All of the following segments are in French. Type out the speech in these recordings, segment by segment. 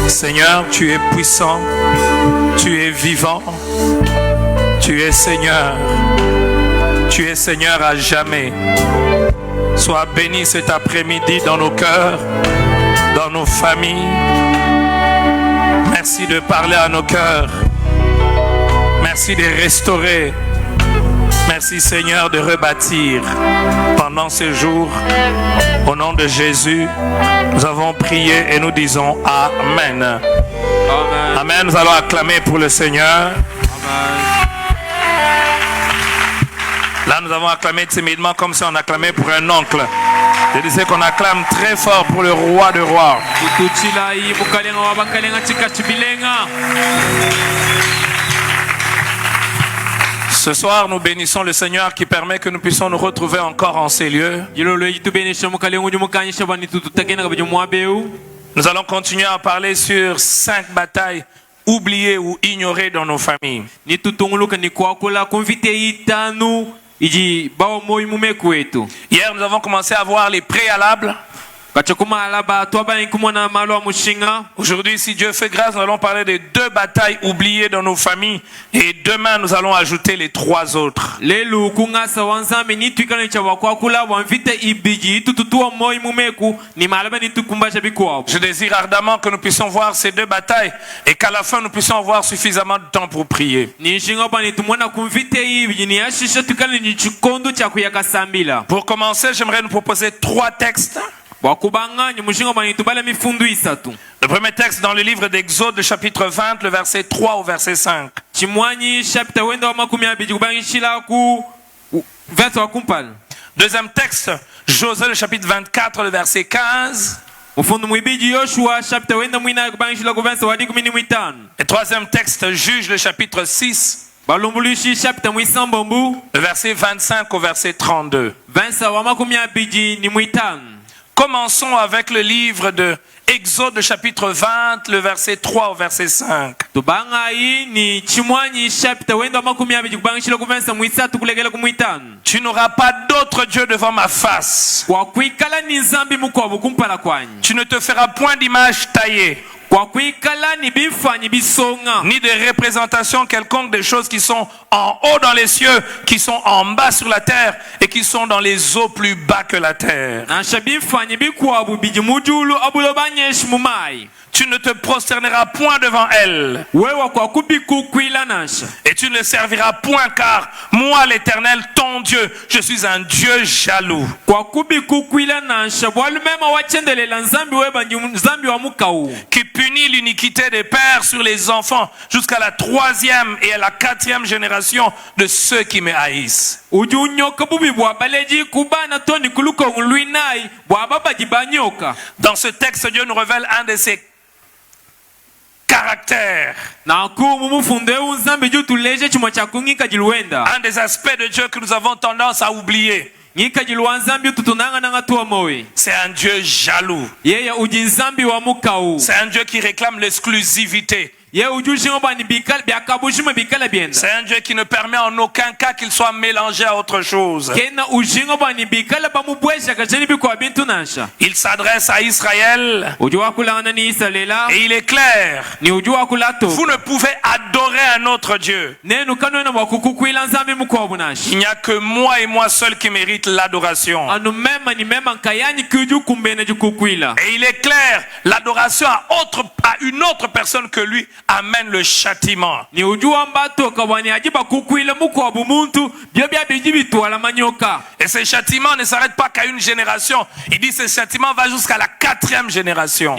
Seigneur, tu es puissant, tu es vivant, tu es Seigneur à jamais. Sois béni cet après-midi dans nos cœurs, dans nos familles. Merci de parler à nos cœurs. Merci de restaurer. Merci Seigneur de rebâtir pendant ces jours. Au nom de Jésus, nous avons prié et nous disons Amen. Amen. Amen. Nous allons acclamer pour le Seigneur. Amen. Là, nous avons acclamé timidement comme si on acclamait pour un oncle. Je disais qu'on acclame très fort pour le roi de rois. Ce soir, nous bénissons le Seigneur qui permet que nous puissions nous retrouver encore en ces lieux. Nous allons continuer à parler sur 5 batailles oubliées ou ignorées dans nos familles. Hier, nous avons commencé à voir les préalables. Aujourd'hui, si Dieu fait grâce, nous allons parler des 2 batailles oubliées dans nos familles. Et demain, nous allons ajouter les 3 autres. Je désire ardemment que nous puissions voir ces 2 batailles et qu'à la fin, nous puissions avoir suffisamment de temps pour prier. Pour commencer, j'aimerais nous proposer 3 textes. Le premier texte dans le livre d'Exode, chapitre 20, le verset 3 au verset 5. Deuxième texte, Josué, le chapitre 24, le verset 15. Et troisième texte, Juge, le chapitre 6. Le verset 25 au verset 32. Commençons avec le livre de Exode chapitre 20, le verset 3 au verset 5. Tu n'auras pas d'autre Dieu devant ma face. Tu ne te feras point d'image taillée, ni de représentation quelconque des choses qui sont en haut dans les cieux, qui sont en bas sur la terre et qui sont dans les eaux plus bas que la terre. Tu ne te prosterneras point devant elle. Et tu ne serviras point, car moi l'Éternel, ton Dieu, je suis un Dieu jaloux, qui punit l'iniquité des pères sur les enfants jusqu'à la 3e et à la 4e génération de ceux qui me haïssent. Dans ce texte, Dieu nous révèle un de ses caractère, un des aspects de Dieu que nous avons tendance à oublier. C'est un Dieu jaloux. C'est un Dieu qui réclame l'exclusivité. C'est un Dieu qui ne permet en aucun cas qu'il soit mélangé à autre chose. Il s'adresse à Israël et il est clair: vous ne pouvez adorer un autre Dieu. Il n'y a que moi et moi seul qui mérite l'adoration. Et il est clair, l'adoration à une autre personne que lui amène le châtiment. Et ce châtiment ne s'arrête pas qu'à une génération. Il dit ce châtiment va jusqu'à la 4e génération.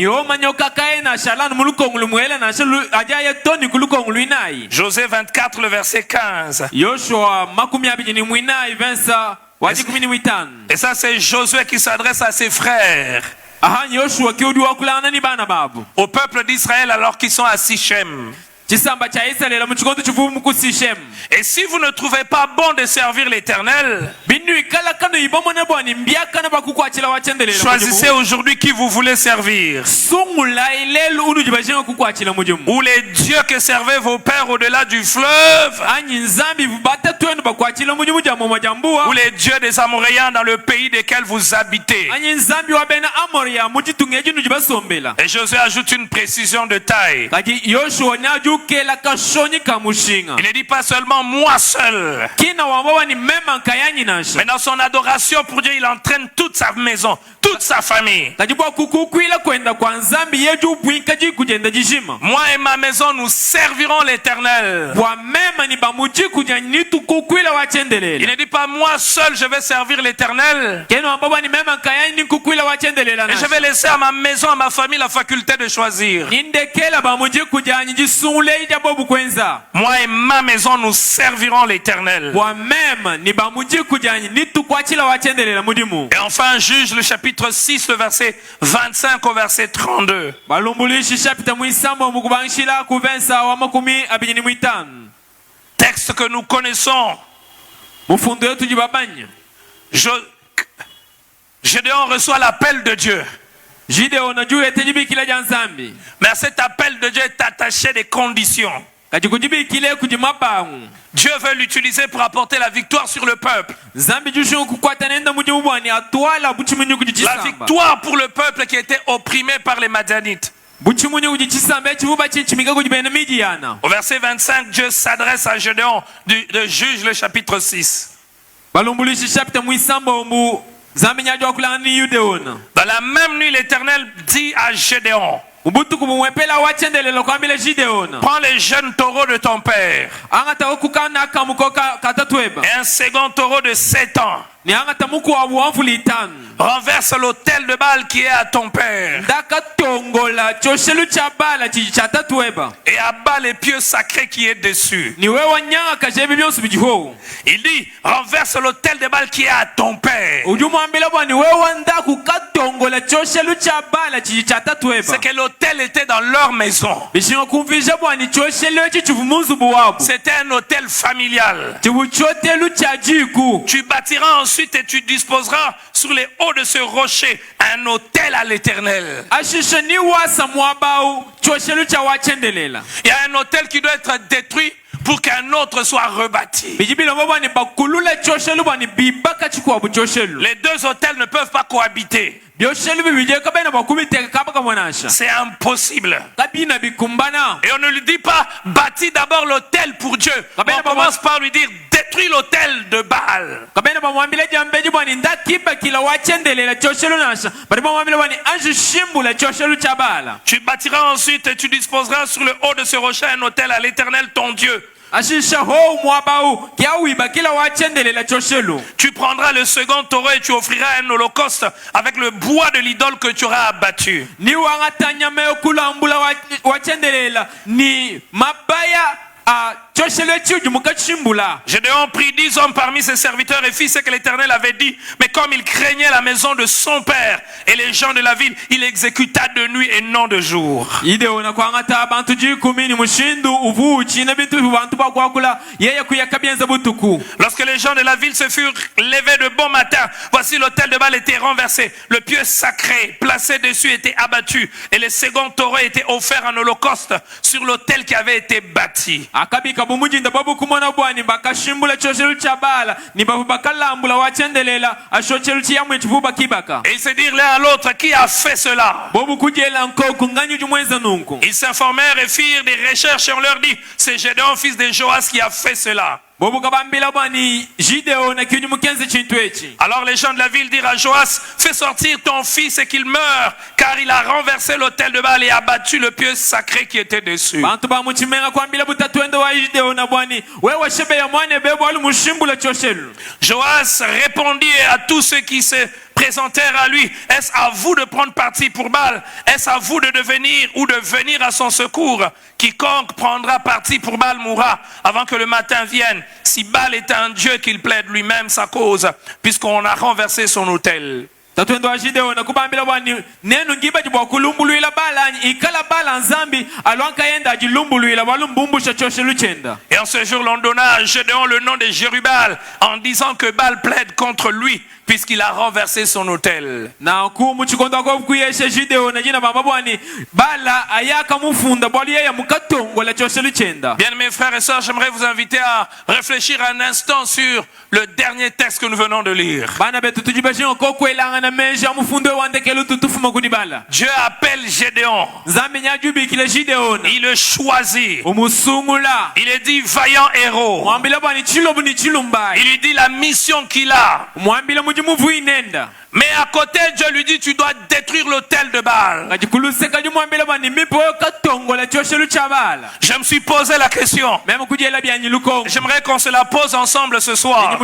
Josué 24, le verset 15. Et ça, c'est Josué qui s'adresse à ses frères, au peuple d'Israël alors qu'ils sont à Sichem. Et si vous ne trouvez pas bon de servir l'Éternel, choisissez aujourd'hui qui vous voulez servir. Ou les dieux que servaient vos pères au-delà du fleuve, ou les dieux des Amoréens dans le pays desquels vous habitez. Et Josué ajoute une précision de taille. Il ne dit pas seulement moi seul, mais dans son adoration pour Dieu, il entraîne toute sa maison, toute sa famille. Moi et ma maison, nous servirons l'Éternel. Il ne dit pas moi seul, je vais servir l'Éternel. Et je vais laisser à ma maison, à ma famille la faculté de choisir. Moi et ma maison, nous servirons l'Éternel. Et enfin, Juge le chapitre 6, le verset 25 au verset 32. Texte que nous connaissons. Gédéon reçoit l'appel de Dieu. Mais à cet appel de Dieu est attaché des conditions. Dieu veut l'utiliser pour apporter la victoire sur le peuple. La victoire pour le peuple qui était opprimé par les Madianites. Au verset 25, Dieu s'adresse à Gédéon de Juge le chapitre 6. Dans la même nuit, l'Éternel dit à Gédéon: prends les jeunes taureaux de ton père et un second taureau de 7 ans. Renverse l'autel de Baal qui est à ton père et abat les pieux sacrés qui est dessus. Il dit: renverse l'autel de Baal qui est à ton père. C'est que l'autel était dans leur maison. C'était un autel familial. Tu bâtiras ensuite et tu disposeras sur les hauts de ce rocher un autel à l'Éternel. Il y a un autel qui doit être détruit pour qu'un autre soit rebâti. Les deux autels ne peuvent pas cohabiter. C'est impossible. Et on ne lui dit pas bâtis d'abord l'autel pour Dieu. On commence par lui dire détruis l'autel de Baal. Tu bâtiras ensuite et tu disposeras sur le haut de ce rocher un autel à l'Éternel ton Dieu. Tu prendras le second taureau et tu offriras un holocauste avec le bois de l'idole que tu auras abattu. Gédéon prit 10 hommes parmi ses serviteurs et fit ce que l'Éternel avait dit. Mais comme il craignait la maison de son père et les gens de la ville, il exécuta de nuit et non de jour. Lorsque les gens de la ville se furent levés de bon matin, voici l'autel de Baal était renversé, le pieu sacré placé dessus était abattu et les seconds taureaux étaient offerts en holocauste sur l'autel qui avait été bâti. Et ils se dirent l'un à l'autre: qui a fait cela? Ils s'informèrent et firent des recherches et on leur dit: c'est Gédéon fils de Joas qui a fait cela. Alors les gens de la ville dirent à Joas: fais sortir ton fils et qu'il meure, car il a renversé l'autel de Baal et abattu le pieu sacré qui était dessus. Joas répondit à tous ceux qui se présentèrent à lui: est-ce à vous de prendre parti pour Baal? Est-ce à vous de devenir ou de venir à son secours? Quiconque prendra parti pour Baal mourra avant que le matin vienne. Si Baal est un dieu, qu'il plaide lui-même sa cause, puisqu'on a renversé son autel. tatwendo Gideon nakubambira bwani nenu ngiba jibwa kulumbulwila bala ikala bala nzambi alwanka yenda jilumbulwila balumbumbusha choshe luchenda. Et en ce jour l'on donna à Gédéon le nom de Jérubal en disant que Baal plaide contre lui puisqu'il a renversé son autel. Na ku muchikondo ko kuyesha Gideon na jina baba bwani bala ayaka mufunda bwali ya mukatongo la choshe luchenda. Bien mes frères et sœurs, j'aimerais vous inviter à réfléchir un instant sur le dernier texte que nous venons de lire. Bana betu tujibashi ko kwelanga na meja mufundo wandekelo tutufuma kunibala. Dieu appelle Gédéon. Nzambi nyajubi kile Gideon. Il le choisit. Umusungula. Il est dit vaillant héros. Mwambila bwani chilobu ni chilumba. Il lui dit la mission qu'il a. Mwambila mujimuvu inenda. Mais à côté, Dieu lui dit, tu dois détruire l'autel de Baal. Je me suis posé la question. J'aimerais qu'on se la pose ensemble ce soir.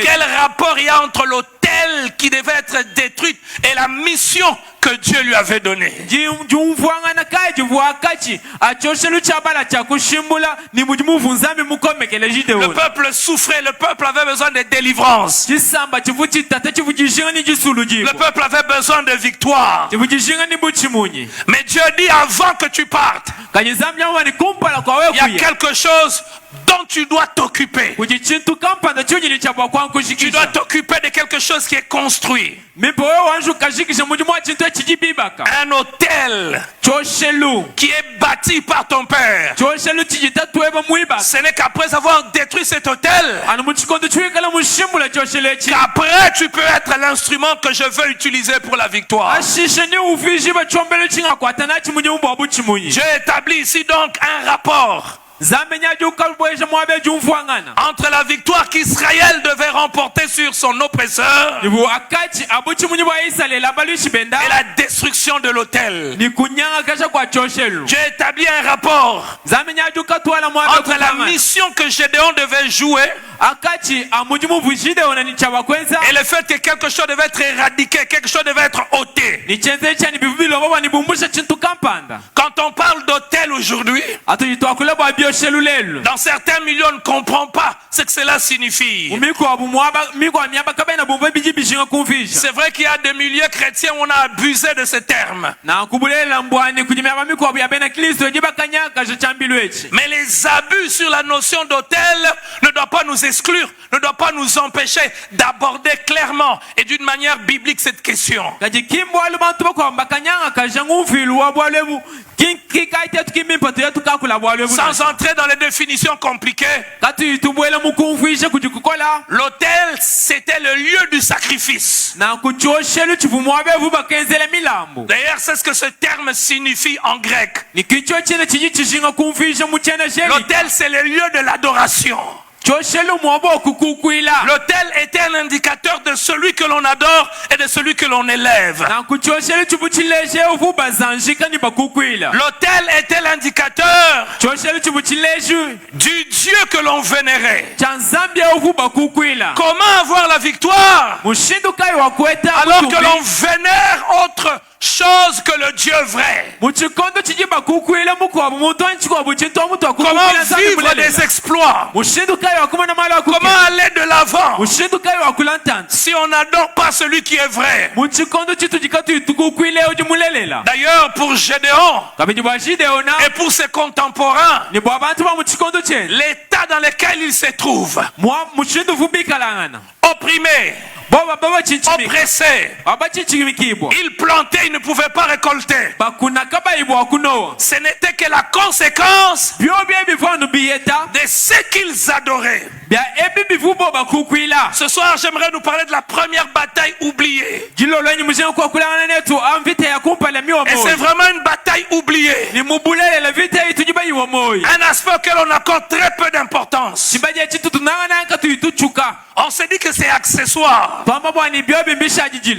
Quel rapport il y a entre l'autel qui devait être détruit et la mission que Dieu lui avait donnée? Le peuple souffrait, le peuple avait besoin de délivrance. Le peuple avait besoin de victoire. Mais Dieu dit avant que tu partes, il y a quelque chose dont tu dois t'occuper. Tu dois t'occuper de quelque chose qui est construit. Un autel qui est bâti par ton père. Ce n'est qu'après avoir détruit cet autel qu'après tu peux être l'instrument que je veux utiliser pour la victoire. Dieu établit ici donc un rapport entre la victoire qu'Israël devait remporter sur son oppresseur et la destruction de l'autel. Dieu établit un rapport entre la mission que Gédéon devait jouer et le fait que quelque chose devait être éradiqué, quelque chose devait être ôté. Quand on parle d'autel aujourd'hui, dans certains milieux, on ne comprend pas ce que cela signifie. C'est vrai qu'il y a des milieux chrétiens où on a abusé de ce terme. Mais les abus sur la notion d'autel ne doivent pas nous exclure, ne doivent pas nous empêcher d'aborder clairement et d'une manière biblique cette question. Sans entrer dans les définitions compliquées, l'autel c'était le lieu du sacrifice. D'ailleurs, c'est ce que ce terme signifie en grec. L'autel c'est le lieu de l'adoration. L'autel était un indicateur de celui que l'on adore et de celui que l'on élève. L'autel était l'indicateur du Dieu que l'on vénérait. Comment avoir la victoire alors que l'on vénère autre chose que le Dieu vrai? Comment vivre des exploits? Comment aller de l'avant si on n'adore pas celui qui est vrai? D'ailleurs, pour Gédéon et pour ses contemporains, l'état dans lequel il se trouve, opprimé, oppressé, il plantait, il ne pouvait pas récolter. Ce n'était que la conséquence de ce qu'ils adoraient. Ce soir, j'aimerais nous parler de la première bataille oubliée. Et c'est vraiment une bataille oubliée. Un aspect auquel on accorde très peu d'importance. On s'est dit que c'est accessoire.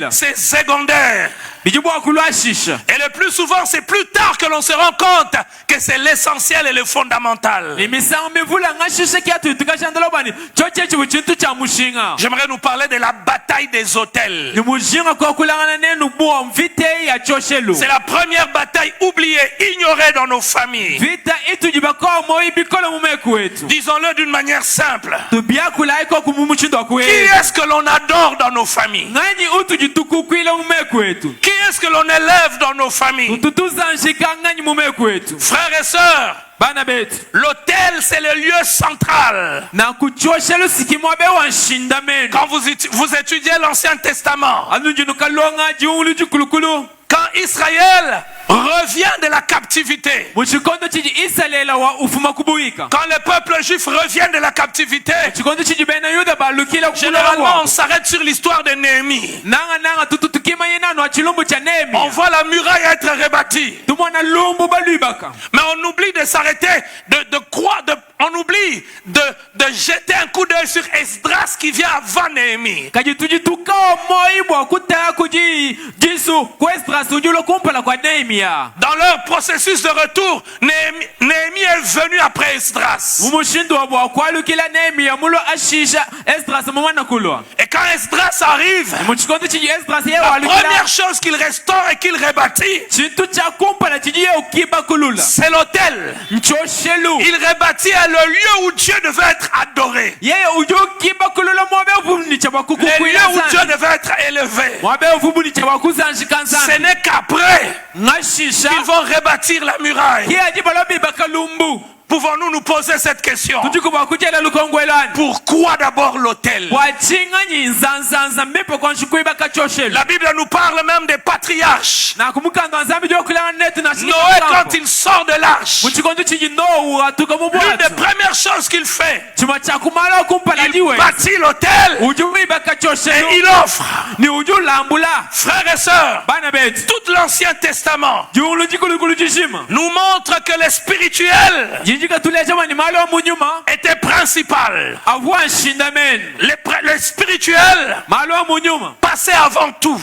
C'est secondaire. Et le plus souvent, c'est plus tard que l'on se rend compte que c'est l'essentiel et le fondamental. J'aimerais nous parler de la bataille des autels. C'est la première bataille oubliée, ignorée dans nos familles. Disons-le d'une manière simple. est-ce que l'on adore dans nos familles? Qui est-ce que l'on élève dans nos familles? Frères et sœurs, l'autel, c'est le lieu central. Quand vous étudiez l'Ancien Testament, quand Israël revient de la captivité, quand le peuple juif revient de la captivité, généralement on s'arrête sur l'histoire de Néhémie. On voit la muraille être rebâtie, mais on oublie de s'arrêter, on oublie de jeter un coup d'œil sur Esdras qui vient avant Néhémie. Dans leur processus de retour, Néhémie est venu après Esdras. Et quand Esdras arrive, la première chose qu'il restaure et qu'il rebâtit, c'est l'autel. Il rebâtit le lieu où Dieu devait être adoré, le lieu où Dieu devait être élevé. Ce n'est qu'après qu'ils vont rebâtir la muraille. Pouvons-nous nous poser cette question? Pourquoi d'abord l'autel? La Bible nous parle même des patriarches. Noé, quand il sort de l'arche, l'une des premières choses qu'il fait, il bâtit l'autel et il offre. Frères et sœurs, tout l'Ancien Testament nous montre que le spirituel était principal. Le spirituel passait avant tout.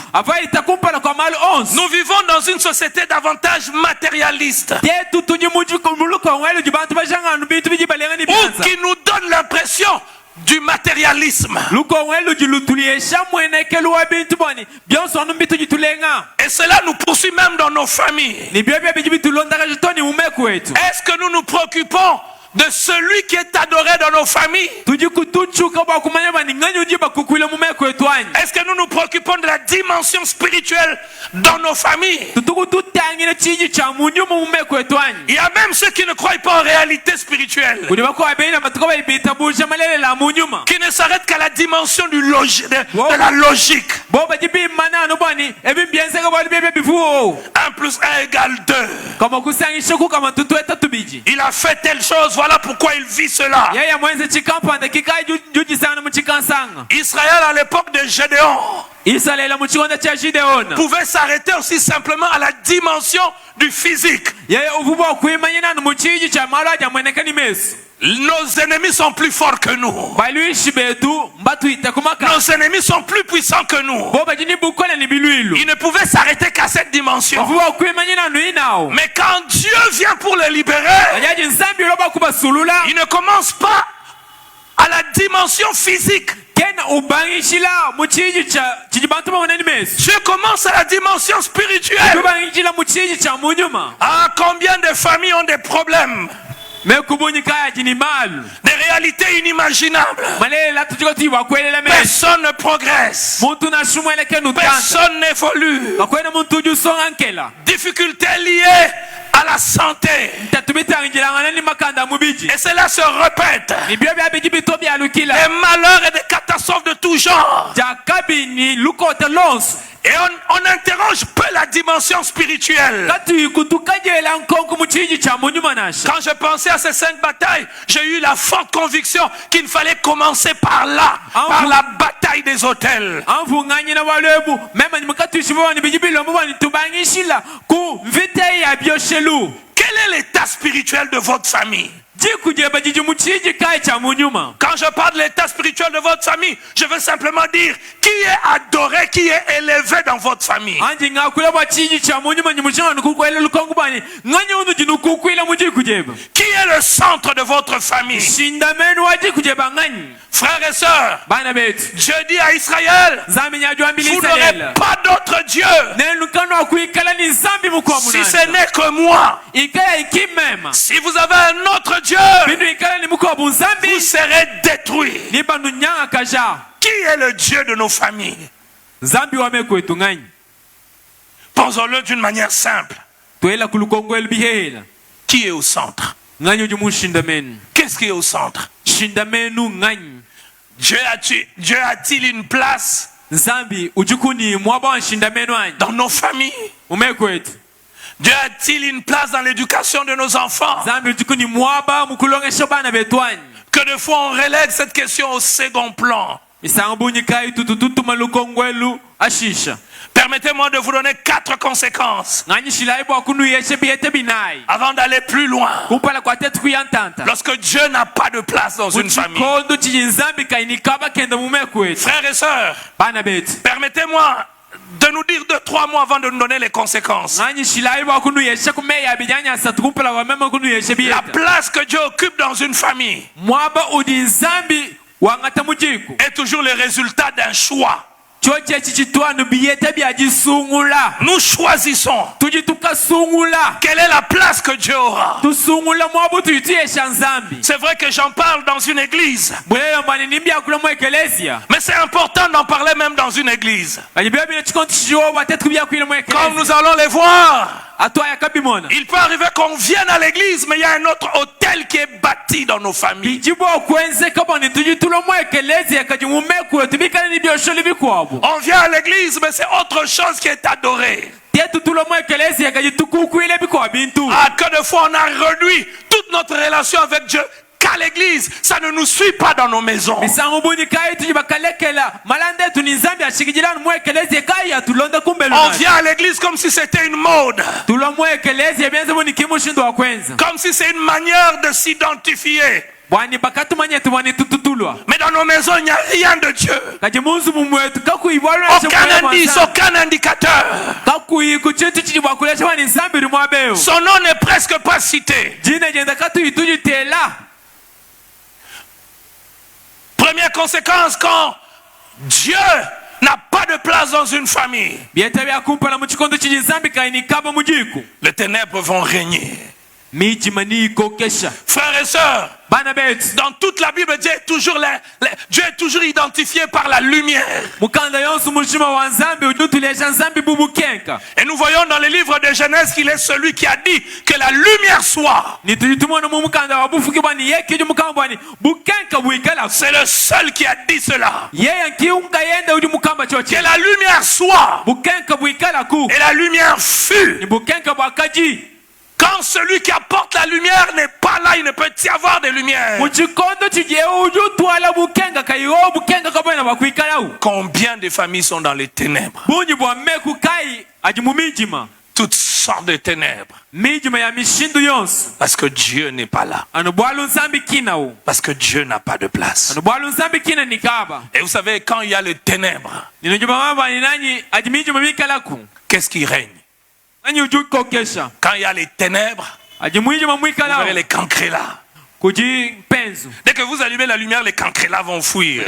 Nous vivons dans une société davantage matérialiste, ou qui nous donne l'impression du matérialisme. Et cela nous poursuit même dans nos familles. Est-ce que nous nous préoccupons de celui qui est adoré dans nos familles? Est-ce que nous nous préoccupons de la dimension spirituelle dans nos familles? Il y a même ceux qui ne croient pas en réalité spirituelle, qui ne s'arrêtent qu'à la dimension de la logique. 1 plus 1 égale 2. Il a fait telle chose, voilà pourquoi il vit cela. Israël à l'époque de Gédéon pouvait s'arrêter aussi simplement à la dimension du physique. Nos ennemis sont plus forts que nous. Nos ennemis sont plus puissants que nous. Ils ne pouvaient s'arrêter qu'à cette dimension. Mais quand Dieu vient pour les libérer, il ne commence pas à la dimension physique. Dieu commence à la dimension spirituelle. Ah, combien de familles ont des problèmes, des réalités inimaginables. Personne ne progresse, personne n'évolue. Difficultés liées à la santé, et cela se répète. Des malheurs et des catastrophes de tout genre. Et on interroge peu la dimension spirituelle. Quand je pensais à ces saintes batailles, j'ai eu la forte conviction qu'il fallait commencer par là, par la bataille des autels. Quel est l'état spirituel de votre famille? Quand je parle de l'état spirituel de votre famille, je veux simplement dire qui est adoré, qui est élevé dans votre famille. Qui est le centre de votre famille? Frères et sœurs, Dieu dit à Israël, vous n'aurez pas d'autre Dieu si ce n'est que moi. Si vous avez un autre Dieu, vous serez détruits. Qui est le Dieu de nos familles? Posons-le d'une manière simple. Qui est au centre? Qu'est-ce qui est au centre? Dieu a-t-il une place dans nos familles? Dieu a-t-il une place dans l'éducation de nos enfants? Que de fois on relègue cette question au second plan. Permettez-moi de vous donner 4 conséquences avant d'aller plus loin. Lorsque Dieu n'a pas de place dans une famille, frères et sœurs, permettez-moi de nous dire 2-3 mots avant de nous donner les conséquences. La place que Dieu occupe dans une famille est toujours le résultat d'un choix. Nous choisissons quelle est la place que Dieu aura. C'est vrai que j'en parle dans une église, mais c'est important d'en parler même dans une église. Comme nous allons les voir, il peut arriver qu'on vienne à l'église, mais il y a un autre hôtel qui est bâti dans nos familles. On vient à l'église, mais c'est autre chose qui est adoré. Que de fois on a réduit toute notre relation avec Dieu qu'à l'église, ça ne nous suit pas dans nos maisons. On vient à l'église comme si c'était une mode, comme si c'est une manière de s'identifier. Mais dans nos maisons, il n'y a rien de Dieu. Aucun indice, aucun indicateur. Son nom n'est presque pas cité. Première conséquence, quand Dieu n'a pas de place dans une famille, les ténèbres vont régner. Frères et sœurs, dans toute la Bible, Dieu est toujours identifié par la lumière. Et nous voyons dans les livres de Genèse qu'il est celui qui a dit que la lumière soit. C'est le seul qui a dit cela. Que la lumière soit. Et la lumière fut. Quand celui qui apporte la lumière n'est pas là, il ne peut y avoir de lumière. Combien de familles sont dans les ténèbres? Toutes sortes de ténèbres. Parce que Dieu n'est pas là. Parce que Dieu n'a pas de place. Et vous savez, quand il y a les ténèbres, qu'est-ce qui règne? Quand il y a les ténèbres, vous verrez les cancrelats. Dès que vous allumez la lumière, les cancrelats vont fuir.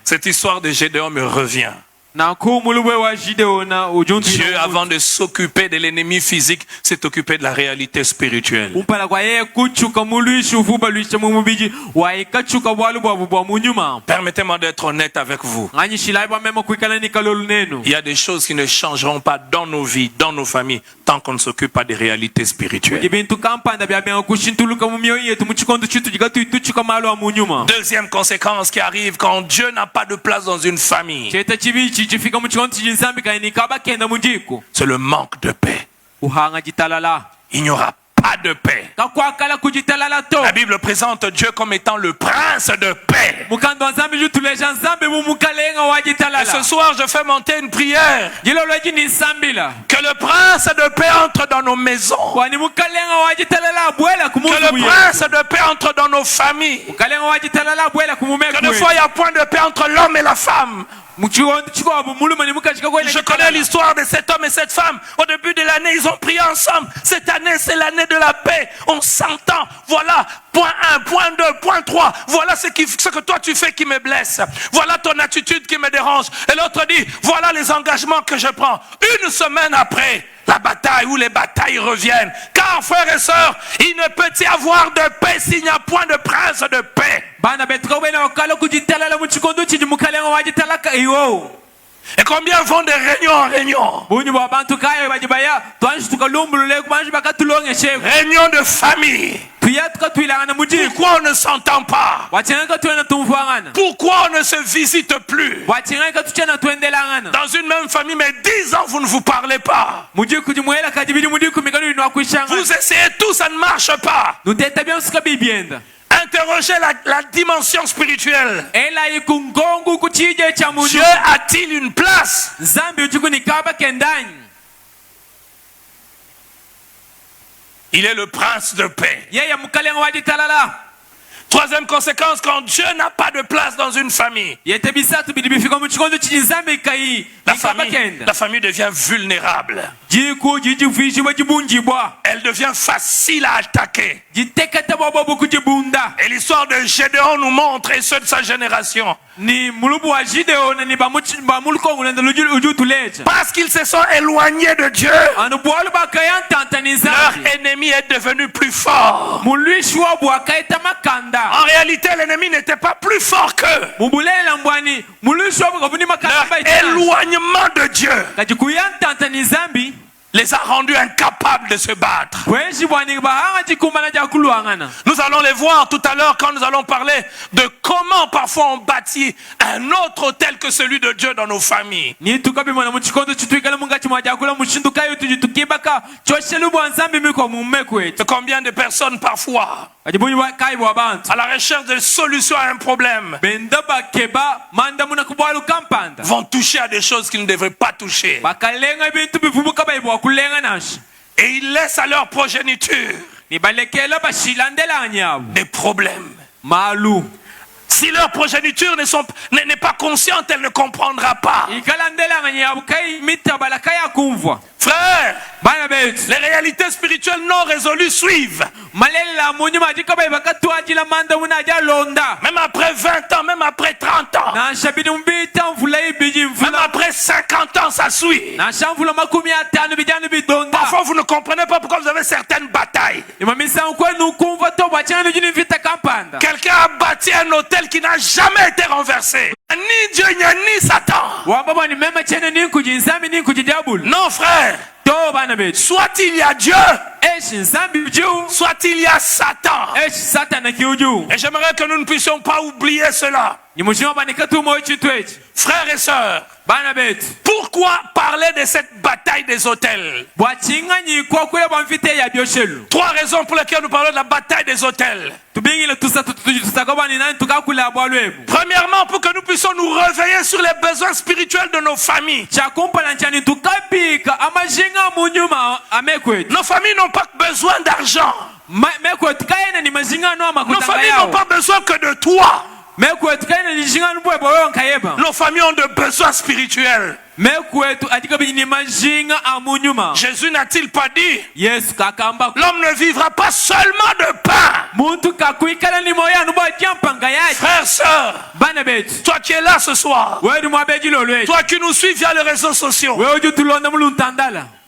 Cette histoire de Gédéon me revient. Dieu, avant de s'occuper de l'ennemi physique, s'est occupé de la réalité spirituelle. Permettez-moi d'être honnête avec vous. Il y a des choses qui ne changeront pas dans nos vies, dans nos familles, tant qu'on ne s'occupe pas des réalités spirituelles. Deuxième conséquence qui arrive quand Dieu n'a pas de place dans une famille, c'est le manque de paix. Il n'y aura pas de paix. La Bible présente Dieu comme étant le prince de paix. Et ce soir, je fais monter une prière. Que le prince de paix entre dans nos maisons. Que le prince de paix entre dans nos familles. Que de fois, il y a point de paix entre l'homme et la femme. Je connais l'histoire de cet homme et cette femme. Au début de l'année, ils ont prié ensemble. Cette année, c'est l'année de la paix. On s'entend. Voilà, point 1, point 2, point 3. Voilà ce que toi tu fais qui me blesse. Voilà ton attitude qui me dérange. Et l'autre dit, voilà les engagements que je prends. Une semaine après, la la bataille ou les batailles reviennent. Car, frères et sœurs, il ne peut y avoir de paix s'il n'y a point de prince de paix. Et combien vont de réunion en réunion? Réunion de famille. Pourquoi on ne s'entend pas? Pourquoi on ne se visite plus? Dans une même famille, mais 10 ans, vous ne vous parlez pas. Vous essayez tout, ça ne marche pas. Interrogez la dimension spirituelle. Dieu a-t-il une place? Il est le prince de paix. Troisième conséquence, quand Dieu n'a pas de place dans une famille, la famille devient vulnérable. Elle devient facile à attaquer. Et l'histoire de Gédéon nous montre, et ceux de sa génération, parce qu'ils se sont éloignés de Dieu, leur ennemi est devenu plus fort. En réalité, l'ennemi n'était pas plus fort qu'eux. Leur éloignement de Dieu les a rendus incapables de se battre. Nous allons les voir tout à l'heure quand nous allons parler de comment parfois on bâtit un autre autel que celui de Dieu dans nos familles. Combien de personnes parfois, à la recherche de solutions à un problème, vont toucher à des choses qu'ils ne devraient pas toucher. Et ils laissent à leur progéniture des problèmes. Si leur progéniture n'est pas consciente, elle ne comprendra pas. Frère, les réalités spirituelles non résolues suivent. Même après 20 ans, même après 30 ans, même après 50 ans, ça suit. Parfois, vous ne comprenez pas pourquoi vous avez certaines batailles. Quelqu'un a bâti un hôtel qui n'a jamais été renversé. Ni Dieu, ni Satan. Non, frère. Soit il y a Dieu, soit il y a Satan. Et j'aimerais que nous ne puissions pas oublier cela. Frères et sœurs, pourquoi parler de cette bataille des autels? 3 raisons pour lesquelles nous parlons de la bataille des autels. Premièrement, pour que nous puissions nous réveiller sur les besoins spirituels de nos familles. Nos familles n'ont pas besoin d'argent. Nos familles n'ont pas besoin que de toi. Nos familles ont de besoins spirituels. Jésus n'a-t-il pas dit l'homme ne vivra pas seulement de pain? Frères, sœurs, toi qui es là ce soir, toi qui nous suis via les réseaux sociaux,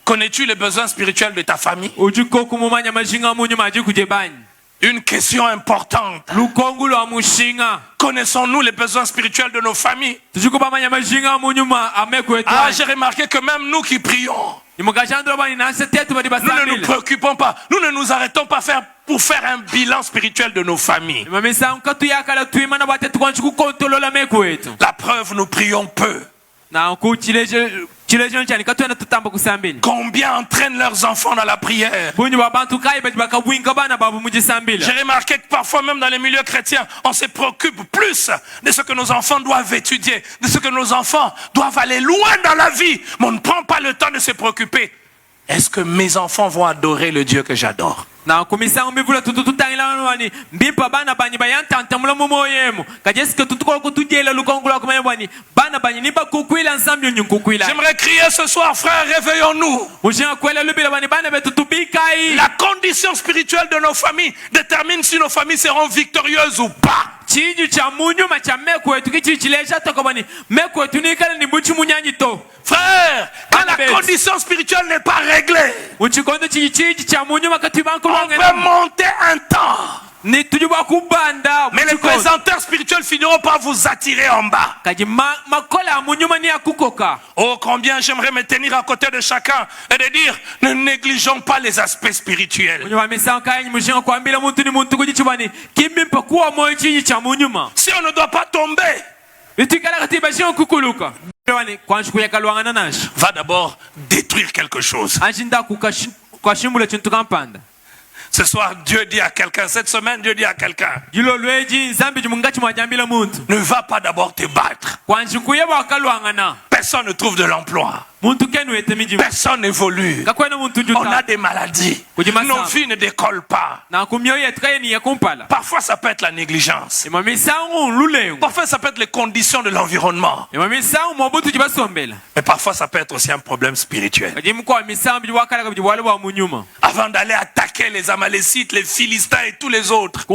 connais-tu les besoins spirituels de ta famille? Une question importante. Connaissons-nous les besoins spirituels de nos familles? Ah, j'ai remarqué que même nous qui prions, nous ne nous préoccupons pas. Nous ne nous arrêtons pas pour faire un bilan spirituel de nos familles. La preuve, nous prions peu. Combien entraînent leurs enfants dans la prière? J'ai remarqué que parfois même dans les milieux chrétiens, on se préoccupe plus de ce que nos enfants doivent étudier, de ce que nos enfants doivent aller loin dans la vie, mais on ne prend pas le temps de se préoccuper. Est-ce que mes enfants vont adorer le Dieu que j'adore? na kumisango mbivula tututangila wani mbimpa bana banyi bayantantamula mumoyemu kajeske tutukola kutujela lukongula kumanya bwani bana banyi niba kukwila nsambi nyunkukwila. J'aimerais crier ce soir, frères, réveillons-nous. Mujinga kwela lubila bani bana betu tubikai. La condition spirituelle de nos familles détermine si nos familles seront victorieuses ou pas. Chiju cha munyuma cha mekwetu kichichileja toko bani mekwetu nikala ni buchi munyanyi to. Frère, quand la condition spirituelle n'est pas réglée, on peut monter un temps. Mais les présenteurs spirituels finiront par vous attirer en bas. Oh, combien j'aimerais me tenir à côté de chacun et de dire, ne négligeons pas les aspects spirituels. Si on ne doit pas tomber, va d'abord détruire quelque chose. Ce soir, Dieu dit à quelqu'un, cette semaine, Dieu dit à quelqu'un, ne va pas d'abord te battre. Personne ne trouve de l'emploi. Personne n'évolue. On a des maladies. Nos vies ne décollent pas. Parfois, ça peut être la négligence. Parfois, ça peut être les conditions de l'environnement. Mais parfois, ça peut être aussi un problème spirituel. Avant d'aller attaquer les Amalécites, les Philistins et tous les autres,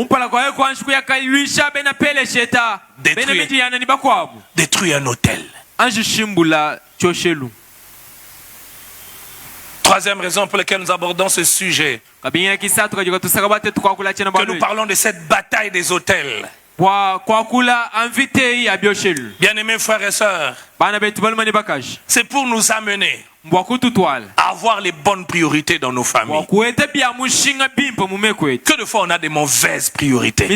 détruis un hôtel. Troisième raison pour laquelle nous abordons ce sujet, que nous parlons de cette bataille des hôtels. Bien-aimés frères et sœurs, c'est pour nous amener à avoir les bonnes priorités dans nos familles. Que de fois on a des mauvaises priorités.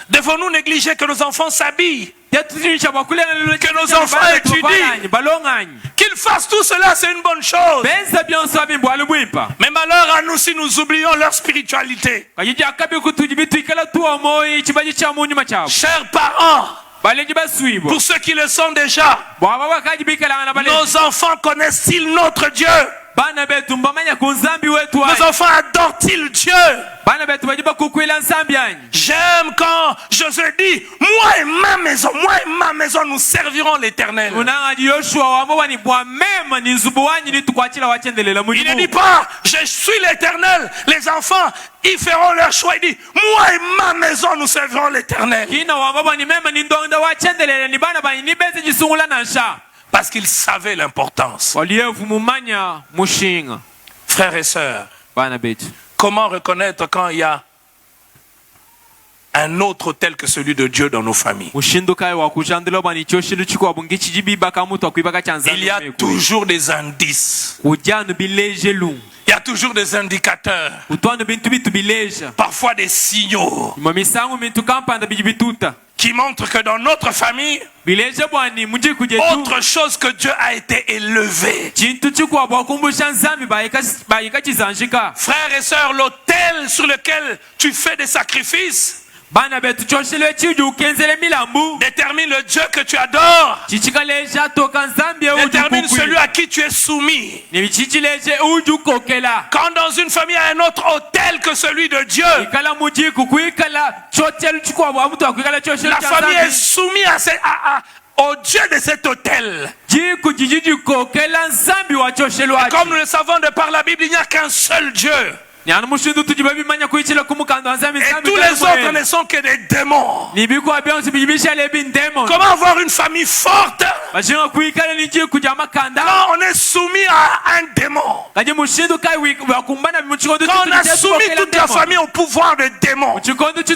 Devons-nous négliger que nos enfants s'habillent, que nos enfants étudient, qu'ils fassent tout cela, c'est une bonne chose. Mais malheur à nous si nous oublions leur spiritualité. Chers parents, pour ceux qui le sont déjà, nos enfants connaissent-ils notre Dieu? Nos enfants adorent-ils Dieu? J'aime quand Josué dit, moi et ma maison, nous servirons l'Éternel. Il ne dit pas, je suis l'Éternel. Les enfants, ils feront leur choix. Il dit, moi et ma maison, nous servirons l'Éternel. Parce qu'ils savaient l'importance. Frères et sœurs, comment reconnaître quand il y a un autre autel que celui de Dieu dans nos familles? Il y a toujours des indices. Il y a toujours des indicateurs. Parfois des signaux qui montrent que dans notre famille, autre chose que Dieu a été élevé. Frères et sœurs, l'autel sur lequel tu fais des sacrifices détermine le Dieu que tu adores, détermine celui à qui tu es soumis. Quand dans une famille il y a un autre autel que celui de Dieu, la famille est soumise au Dieu de cet autel. Et comme nous le savons de par la Bible, il n'y a qu'un seul Dieu. Et tous les autres ne sont que des démons. Comment avoir une famille forte quand on est soumis à un démon? Quand on a soumis toute la famille au pouvoir de démons. Peut-être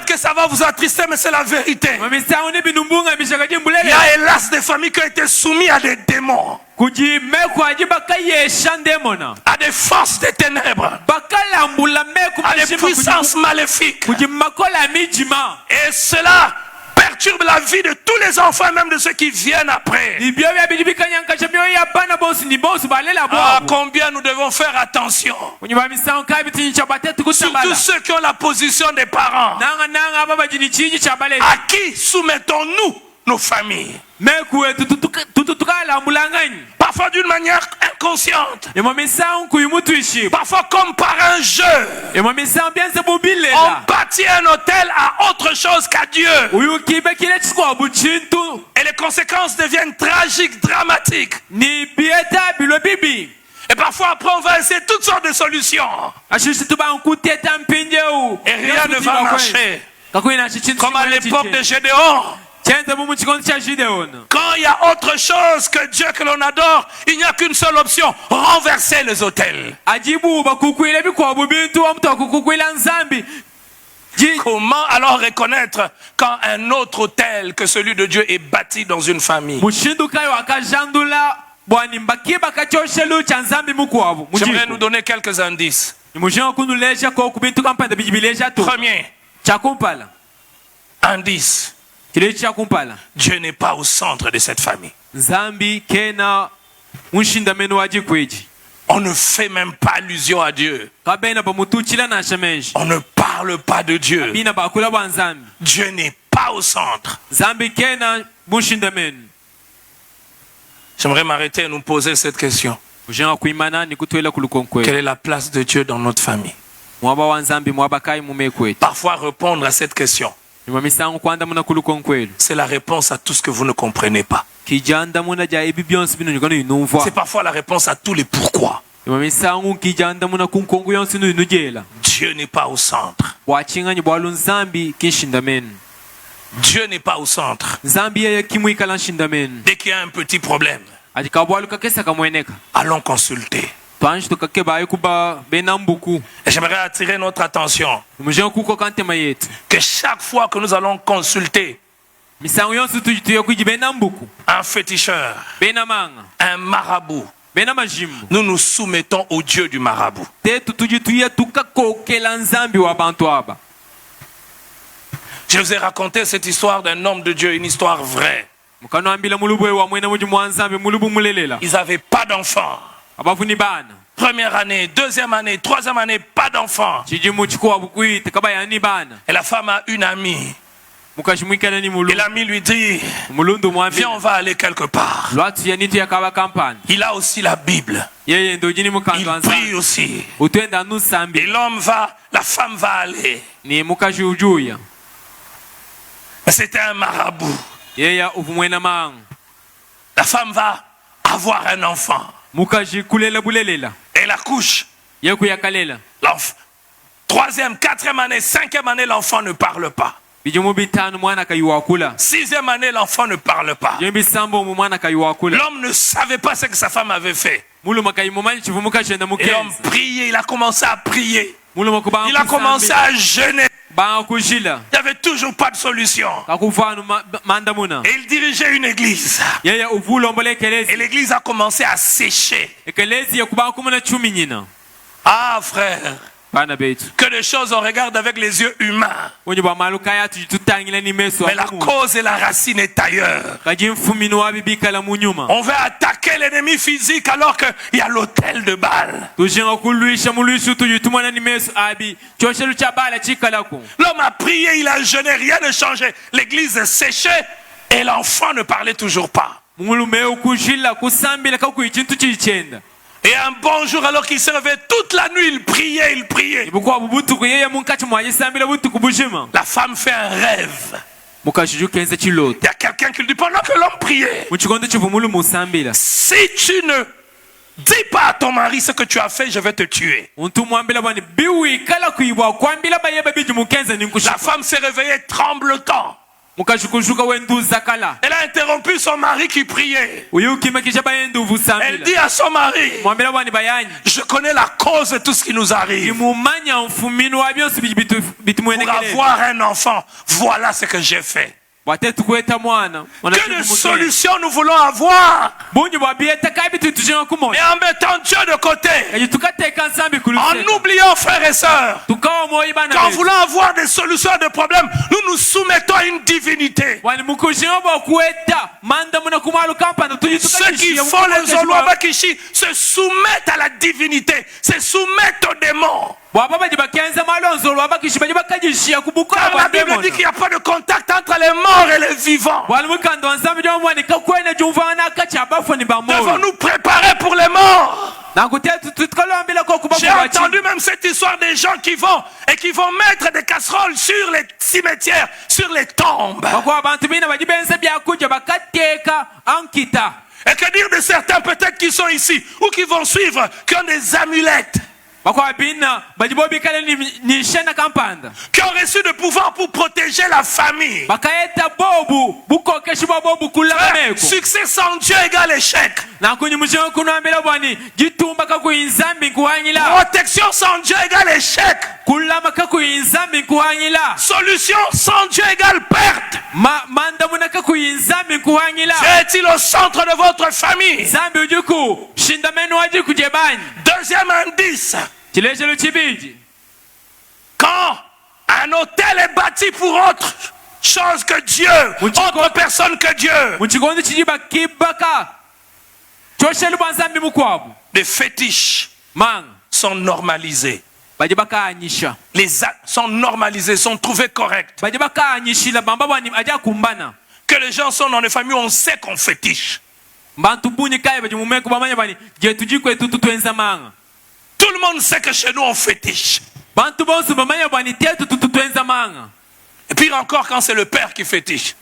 que ça va vous attrister, mais c'est la vérité. Il y a hélas des familles qui ont été soumises à des démons, à des forces des ténèbres, à des puissances maléfiques. Et cela perturbe la vie de tous les enfants, même de ceux qui viennent après. Ah, combien nous devons faire attention. Surtout ceux qui ont la position des parents. À qui soumettons-nous nos familles? Parfois d'une manière inconsciente. Parfois comme par un jeu. On bâtit un hôtel à autre chose qu'à Dieu. Et les conséquences deviennent tragiques, dramatiques. Et parfois après on va essayer toutes sortes de solutions. Et rien ne va marcher. Comme à l'époque de Gédéon. Quand il y a autre chose que Dieu que l'on adore, il n'y a qu'une seule option, renverser les autels. Comment alors reconnaître quand un autre autel que celui de Dieu est bâti dans une famille? J'aimerais nous donner quelques indices. Premier indice. Dieu n'est pas au centre de cette famille. On ne fait même pas allusion à Dieu. On ne parle pas de Dieu. Dieu n'est pas au centre. J'aimerais m'arrêter et nous poser cette question. Quelle est la place de Dieu dans notre famille? Parfois répondre à cette question, c'est la réponse à tout ce que vous ne comprenez pas. C'est parfois la réponse à tous les pourquoi. Dieu n'est pas au centre. Dieu n'est pas au centre. Dès qu'il y a un petit problème, allons consulter. Et j'aimerais attirer notre attention que chaque fois que nous allons consulter un féticheur, un marabout, nous nous soumettons au Dieu du marabout. Je vous ai raconté cette histoire d'un homme de Dieu, une histoire vraie. Ils n'avaient pas d'enfants. Première année, deuxième année, troisième année, pas d'enfants. Et la femme a une amie. Et l'ami lui dit, viens, on va aller quelque part. Il a aussi la Bible. Il prie aussi. Et l'homme va, la femme va aller. Mais c'était un marabout. La femme va avoir un enfant. Elle accouche. Troisième, quatrième année, cinquième année, l'enfant ne parle pas. Sixième année, l'enfant ne parle pas. L'homme ne savait pas ce que sa femme avait fait. Et l'homme priait, il a commencé à prier. Il a commencé à jeûner. Il n'y avait toujours pas de solution. Et il dirigeait une église. Et l'église a commencé à sécher. Ah frère, que des choses on regarde avec les yeux humains. Mais la cause et la racine est ailleurs. On veut attaquer l'ennemi physique alors qu'il y a l'autel de Baal. L'homme a prié, il a jeûné, rien ne changeait. L'église séchait et l'enfant ne parlait toujours pas. Et un bon jour, alors qu'il s'est réveillé, toute la nuit, il priait, il priait. La femme fait un rêve. Il y a quelqu'un qui lui dit, pendant que l'homme priait, si tu ne dis pas à ton mari ce que tu as fait, je vais te tuer. La femme s'est réveillée tremblotant. Elle a interrompu son mari qui priait. Elle dit à son mari, je connais la cause de tout ce qui nous arrive. Pour avoir un enfant, voilà ce que j'ai fait. Quelle solution nous voulons avoir? Et en mettant Dieu de côté, en oubliant frères et sœurs, qu'en voulant avoir des solutions à des problèmes, nous nous soumettons à une divinité. Ceux qui font les Oluwabakishi se soumettent à la divinité, se soumettent aux démons. Car la Bible dit qu'il n'y a pas de contact entre les morts et les vivants. devons nous préparer pour les morts. J'ai entendu même cette histoire des gens qui vont mettre des casseroles sur les cimetières, sur les tombes. Et que dire de certains peut-être qui sont ici ou qui vont suivre, qui ont des amulettes, qui ont reçu de pouvoir pour protéger la famille. Frère, succès sans Dieu égale échec. Protection sans Dieu égale échec. Solution sans Dieu égale perte. Dieu est-il au centre de votre famille? Deuxième indice. Quand un hôtel est bâti pour autre chose que Dieu, autre personne que Dieu, les fétiches sont normalisés. Les actes sont normalisés, sont trouvés corrects. Que les gens sont dans les familles, on sait qu'on fétiche. Tout le monde sait que chez nous on fétiche. Et pire encore quand c'est le père qui fétiche.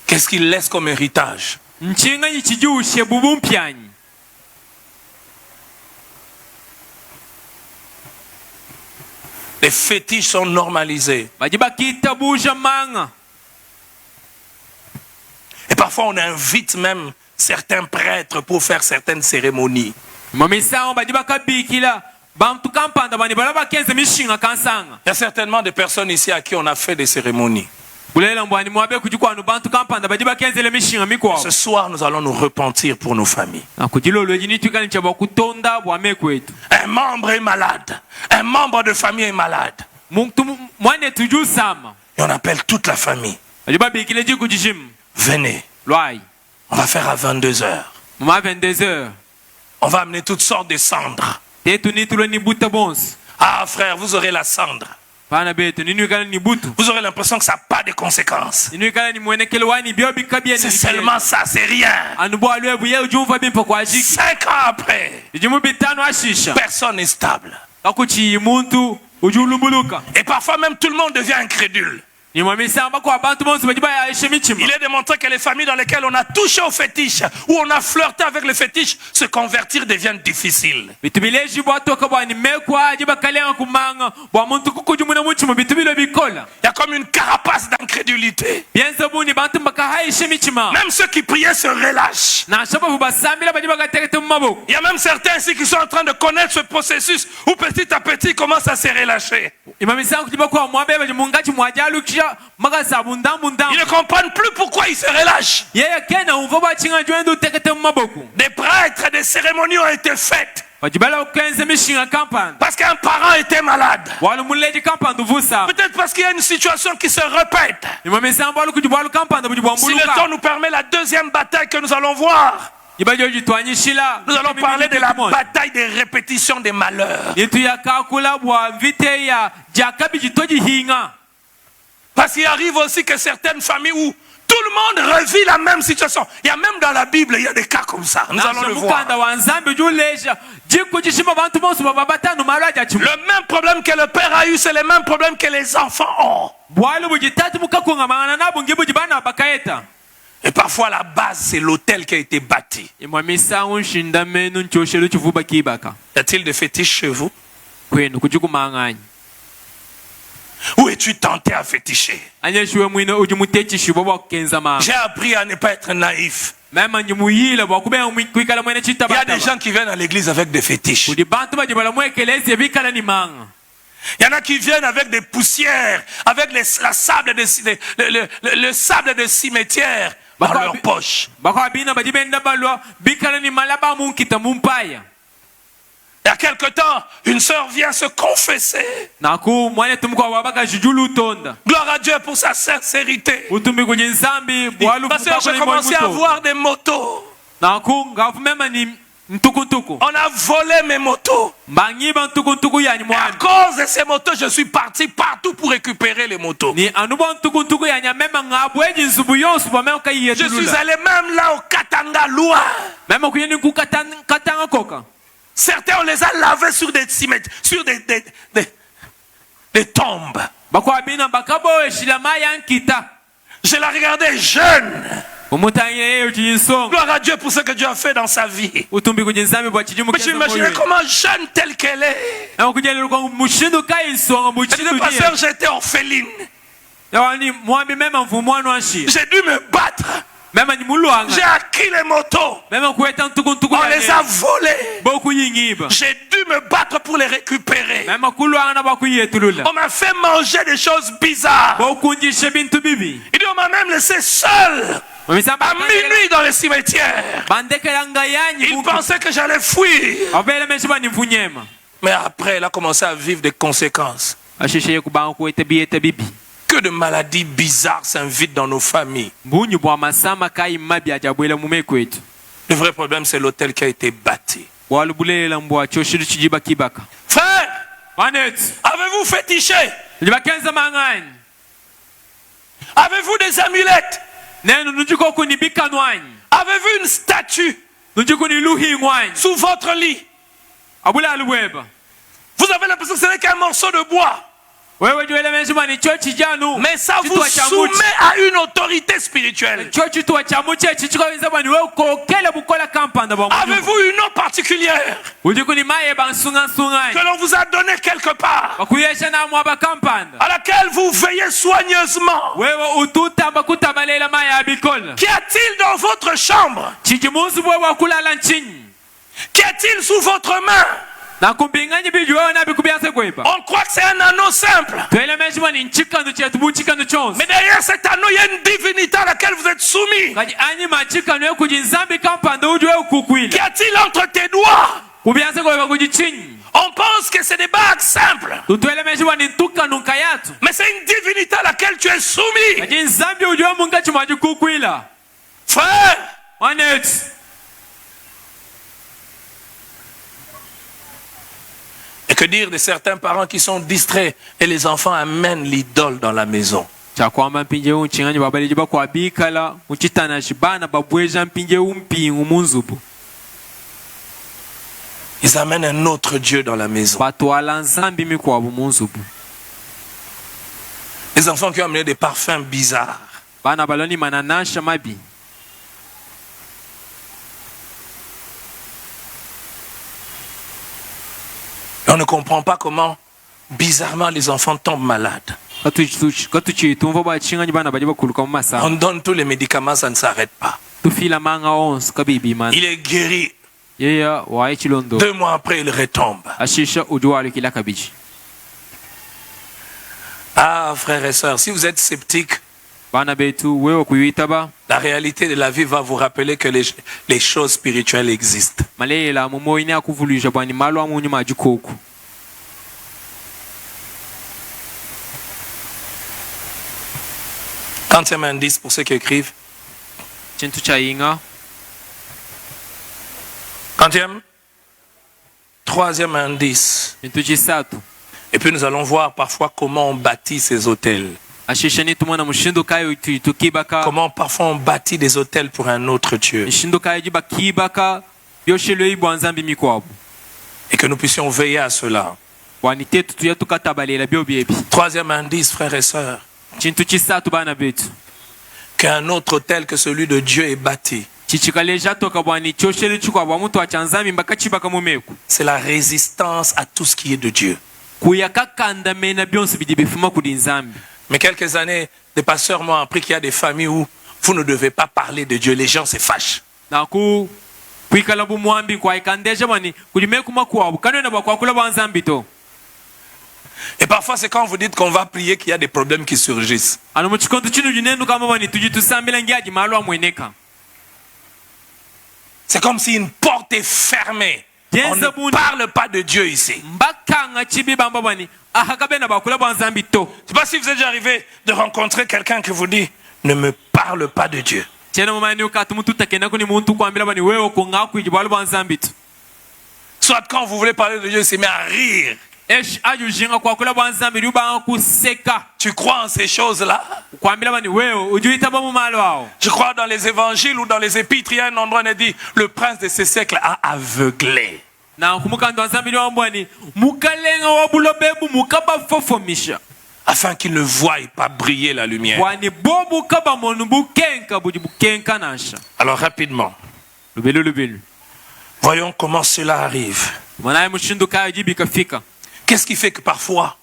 Qu'est-ce qu'il laisse comme héritage? Les fétiches sont normalisés. Et parfois on invite même certains prêtres pour faire certaines cérémonies. Il y a certainement des personnes ici à qui on a fait des cérémonies. Ce soir, nous allons nous repentir pour nos familles. Un membre est malade. Un membre de famille est malade. Et on appelle toute la famille. Venez. On va faire à 22h. On va amener toutes sortes de cendres. Ah frère, vous aurez la cendre. Vous aurez l'impression que ça n'a pas de conséquences. C'est seulement ça, c'est rien. 5 ans après, personne n'est stable. Et parfois même tout le monde devient incrédule. Il est démontré que les familles dans lesquelles on a touché au fétiche, où on a flirté avec le fétiche, se convertir devient difficile. Il y a comme une carapace d'incrédulité. Même ceux qui priaient se relâchent. Il y a même certains ici qui sont en train de connaître ce processus où petit à petit ils commencent à se relâcher. Ils ne comprennent plus pourquoi ils se relâchent. Des prêtres, des cérémonies ont été faites parce qu'un parent était malade. Peut-être parce qu'il y a une situation qui se répète. Si le temps nous permet, la deuxième bataille que nous allons voir, nous allons parler de la bataille des répétitions des malheurs. Parce qu'il arrive aussi que certaines familles où tout le monde revit la même situation. Il y a même dans la Bible, il y a des cas comme ça. Nous allons le voir. Le même problème que le père a eu, c'est le même problème que les enfants ont. Et parfois la base, c'est l'autel qui a été bâti. Y a-t-il des fétiches chez vous? Où es-tu tenté à féticher? J'ai appris à ne pas être naïf. Il y a des gens qui viennent à l'église avec des fétiches. Il y en a qui viennent avec des poussières, avec le sable de cimetière dans leur poche. Il y a quelque temps, une sœur vient se confesser. Gloire à Dieu pour sa sincérité. Parce que j'ai commencé à voir des motos. ntukuntuku On a volé mes motos. banyiba ntukuntuku yanyu Et à mwami cause de ces motos, je suis parti partout pour récupérer les motos. ni anubo ntukuntuku yanya mema ngabweji nzubu yonsu bameo Je suis kayiyetulula allé même là au Katanga loin. mema kuyeni katanga koka Certains, on les a lavés sur des cimetières, sur des tombes. bakwabina bakaboyeshila mayankita Je la regardais jeune. umutanyeyo chinsonga Gloire à Dieu pour ce que Dieu a fait dans sa vie. utumbi kujinzambi bwa chijimu Mais j'imaginais comment jeune telle qu'elle est. kujelera kwa mushindu kayisonga Elle dit, muchindu pasteur, j'étais orpheline. yawani mwambi mema mvumwanu anshi J'ai dû me battre. mema ni mulwanga J'ai acquis les motos. mema kueta ntukuntuku On les a volées. boku yingiba J'ai dû me battre pour les récupérer. mema kulwanga na bakuyetulula On m'a fait manger des choses bizarres. bokunjishe bintu bibi Il dit, on m'a même laissé seul à minuit dans les cimetières. Il pensait que j'allais fuir. Mais après, il a commencé à vivre des conséquences. Que de maladies bizarres s'invitent dans nos familles. Le vrai problème, c'est l'hôtel qui a été bâti. Frère, avez-vous fétiché? Avez-vous des amulettes? Avez-vous une statue sous votre lit? Vous avez l'impression que ce n'est qu'un morceau de bois. Mais ça vous soumet à une autorité spirituelle. Avez-vous une eau particulière que l'on vous a donnée quelque part, à laquelle vous veillez soigneusement? Qu'y a-t-il dans votre chambre? Qu'y a-t-il sous votre main? On croit que c'est un anneau simple. Mais derrière cet anneau, il y a une divinité à laquelle vous êtes soumis. Qu'y a-t-il entre tes doigts? On pense que c'est des bagues simples. Mais c'est une divinité à laquelle tu es soumis. Frère, et que dire de certains parents qui sont distraits et les enfants amènent l'idole dans la maison? Ils amènent un autre Dieu dans la maison. Les enfants qui ont amené des parfums bizarres. Et on ne comprend pas comment, bizarrement, les enfants tombent malades. On donne tous les médicaments, ça ne s'arrête pas. Il est guéri. 2 mois après, il retombe. Ah, frères et sœurs, si vous êtes sceptiques, la réalité de la vie va vous rappeler que les choses spirituelles existent. Quatrième indice pour ceux qui écrivent. Quatrième. Troisième indice. Et puis nous allons voir parfois comment on bâtit ces hôtels. Comment parfois on bâtit des hôtels pour un autre Dieu. Et que nous puissions veiller à cela. Troisième indice, frères et sœurs. Qu'un autre hôtel que celui de Dieu est bâti. C'est la résistance à tout ce qui est de Dieu. Mais quelques années, des pasteurs m'ont appris qu'il y a des familles où vous ne devez pas parler de Dieu. Les gens se fâchent. Et parfois, c'est quand vous dites qu'on va prier qu'il y a des problèmes qui surgissent. C'est comme si une porte est fermée. On ne parle pas de Dieu ici. Je ne sais pas si vous êtes déjà arrivé de rencontrer quelqu'un qui vous dit ne me parle pas de Dieu. chena mumani ukati muntu takenda kuni muntu kwambira bani wewe konga kwijibalo banzambi tu. Soit quand vous voulez parler de Dieu, il se met à rire. Tu crois en ces choses-là? Je crois dans les évangiles ou dans les épîtres, il y a un endroit où on dit le prince de ce siècle a aveuglé. Afin qu'il ne voie pas briller la lumière. Alors rapidement, voyons comment cela arrive. Qu'est-ce qui fait que parfois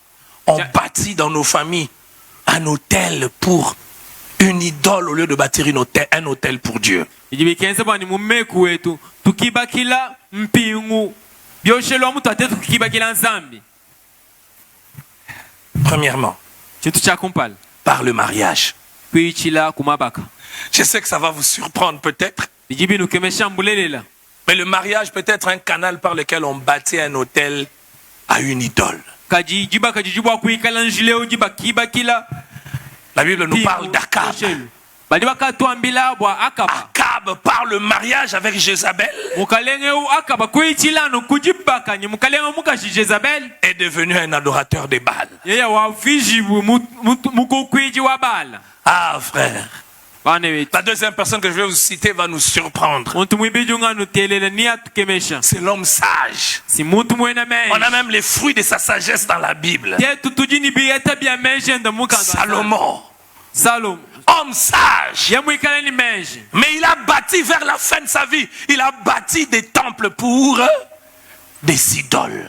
on bâtit dans nos familles un hôtel pour une idole au lieu de bâtir un hôtel pour Dieu? Premièrement, par le mariage. Je sais que ça va vous surprendre peut-être. Mais le mariage peut être un canal par lequel on bâtit un hôtel à une idole. La Bible nous parle d'Akab. Akab, par le mariage avec Jézabel, est devenu un adorateur des Baal. Ah frère, la deuxième personne que je vais vous citer va nous surprendre. C'est l'homme sage. On a même les fruits de sa sagesse dans la Bible. Salomon, homme sage. Mais il a bâti vers la fin de sa vie, il a bâti des temples pour des idoles.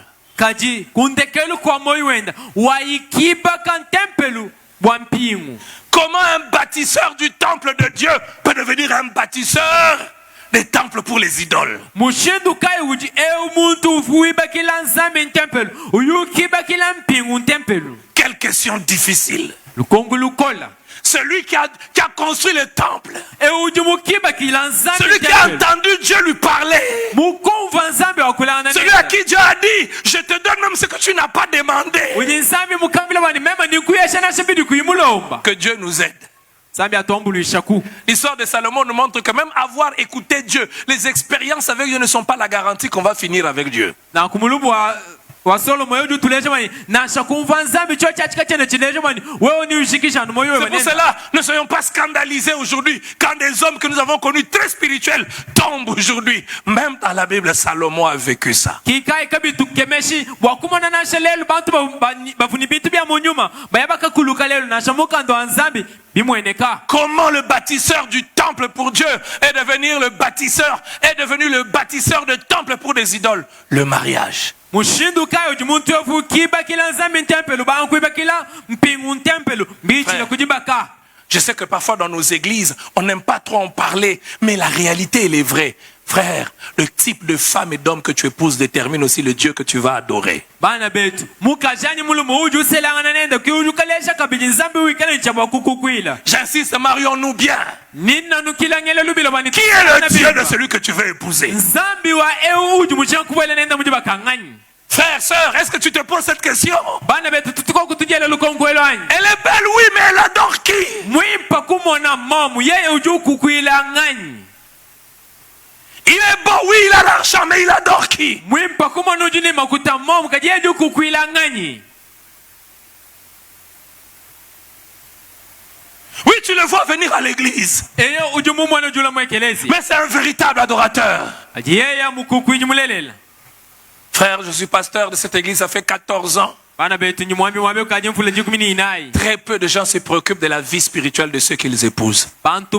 Comment un bâtisseur du temple de Dieu peut devenir un bâtisseur des temples pour les idoles? Quelle question difficile. Celui qui a construit le temple, celui qui a entendu Dieu lui parler, celui à qui Dieu a dit je te donne même ce que tu n'as pas demandé. Que Dieu nous aide. L'histoire de Salomon nous montre que même avoir écouté Dieu, les expériences avec Dieu ne sont pas la garantie qu'on va finir avec Dieu. C'est pour cela, ne soyons pas scandalisés aujourd'hui quand des hommes que nous avons connus très spirituels tombent aujourd'hui. Même dans la Bible, Salomon a vécu ça. Comment le bâtisseur du temple pour Dieu est devenu le bâtisseur de temple pour des idoles? Le mariage. Frère, je sais que parfois dans nos églises, on n'aime pas trop en parler, mais la réalité, elle est vraie. Frère, le type de femme et d'homme que tu épouses détermine aussi le Dieu que tu vas adorer. J'insiste, marions-nous bien. Qui est le Dieu de celui que tu veux épouser? Frère, sœur, est-ce que tu te poses cette question? Elle est belle, oui, mais elle adore qui? Il est beau, oui, il a l'argent, mais il adore qui? Oui, tu le vois venir à l'église, mais c'est un véritable adorateur. Frère, je suis pasteur de cette église, ça fait 14 ans. Très peu de gens se préoccupent de la vie spirituelle de ceux qu'ils épousent. Que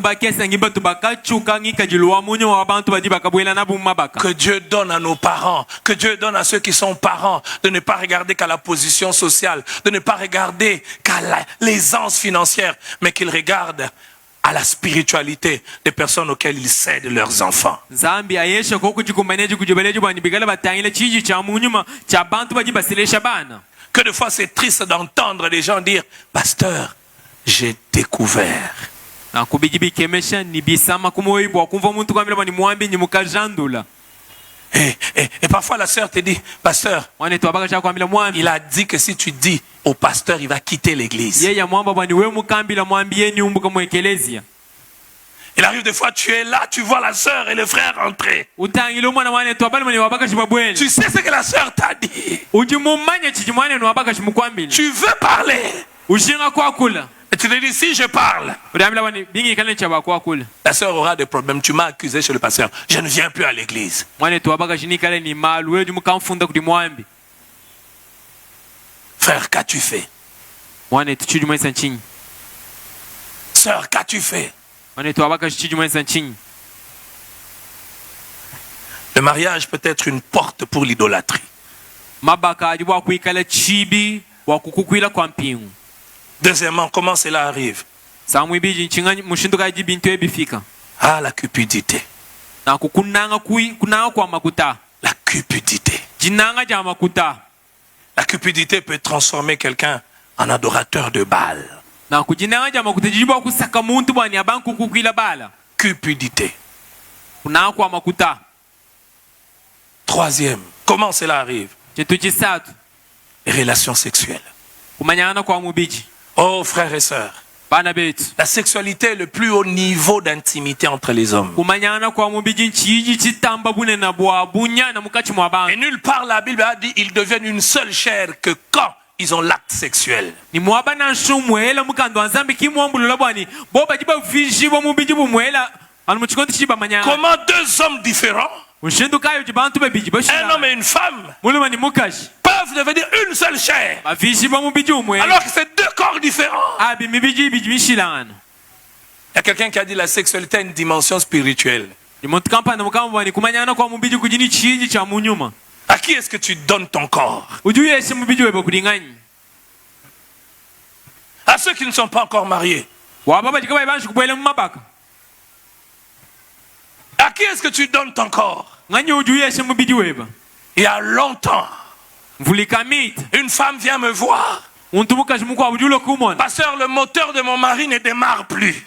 Dieu donne à nos parents, que Dieu donne à ceux qui sont parents, de ne pas regarder qu'à la position sociale, de ne pas regarder qu'à l'aisance financière, mais qu'ils regardent à la spiritualité des personnes auxquelles ils cèdent leurs enfants. Que de fois c'est triste d'entendre les gens dire pasteur, j'ai découvert. Et parfois la sœur te dit, pasteur, il a dit que si tu dis au pasteur, il va quitter l'église. Il arrive des fois, tu es là, tu vois la sœur et le frère entrer. utangile omwana wane twabali mwenye wabakashi babwele Tu sais ce que la sœur t'a dit. ujimumanya chichi mwane wabakashi mukwambile Tu veux parler. ushinga kwakula Et tu te dis, si je parle, uliambila wani bingi kane chaba kwakula la sœur aura des problèmes. Tu m'as accusé chez le pasteur. Je ne viens plus à l'église. mwane twabakashi nikale ni malu wewe mukamfunda kuti mwambi Frère, qu'as-tu fait? mwane tuchudi mwensa nchinyi Sœur, qu'as-tu fait? mwane twabakashi chudi mwensa nchinyi. Le mariage peut être une porte pour l'idolâtrie. Mabaka adi bwakwikala chibi wakukukwila kwa mpingu. Deuxièmement, comment cela arrive? Samwe biji nchinga mushinduka adi bintu ebifika. Ah, la cupidité. Na kukunanga kunanga kwa makuta. La cupidité. Jinanga ja makuta. La cupidité peut transformer quelqu'un en adorateur de Baal. Na kujinanga ja makuta jibwa kusaka muntu bwani abanku kukwila bala. Cupidité. Kunanga kwa makuta. Troisième, comment cela arrive? Chetu chisatu. Les relations sexuelles. Kumanyana kwa mubiji. Oh, frères et sœurs. Bana betu. La sexualité est le plus haut niveau d'intimité entre les hommes. Kumanyana kwa mubiji nchiji chitamba bune na bwa bunya na mukachi mwabanga. Et nulle part la Bible a dit ils deviennent une seule chair que quand ils ont l'acte sexuel. Ni mwabana nshumwela mukando anzambi kimwambulula bwani. Boba jiba fishi bo mubiji bumwela. Anu mchikondi chiba manyana. Comment deux hommes différents, un homme et une femme, peuvent devenir une seule chair alors que c'est deux corps différents? Il y a quelqu'un qui a dit la sexualité a une dimension spirituelle. À qui est-ce que tu donnes ton corps? À ceux qui ne sont pas encore mariés. À qui est-ce que tu donnes ton corps? Il y a longtemps, une femme vient me voir. Pasteur, le moteur de mon mari ne démarre plus.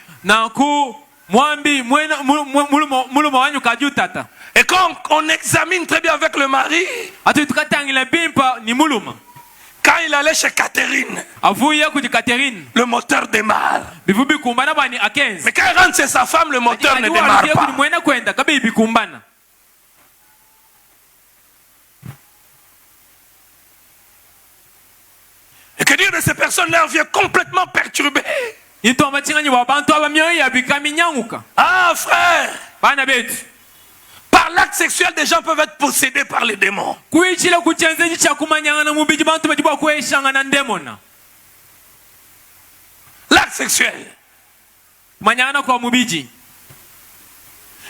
Et quand on examine très bien avec le mari, quand il allait chez Catherine, le moteur démarre. Mais quand il rentre chez sa femme, le moteur ne démarre pas. Et que dire de ces personnes, leur vie est complètement perturbée. Ah frère, par l'acte sexuel, des gens peuvent être possédés par les démons. L'acte sexuel.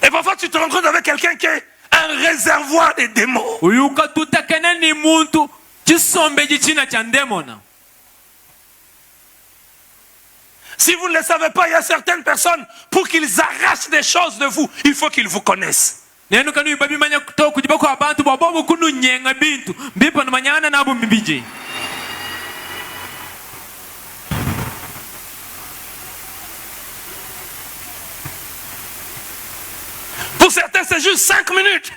Et parfois tu te rencontres avec quelqu'un qui est un réservoir des démons. Si vous ne le savez pas, il y a certaines personnes, pour qu'ils arrachent des choses de vous, il faut qu'ils vous connaissent. Pour certains, c'est juste 5 minutes.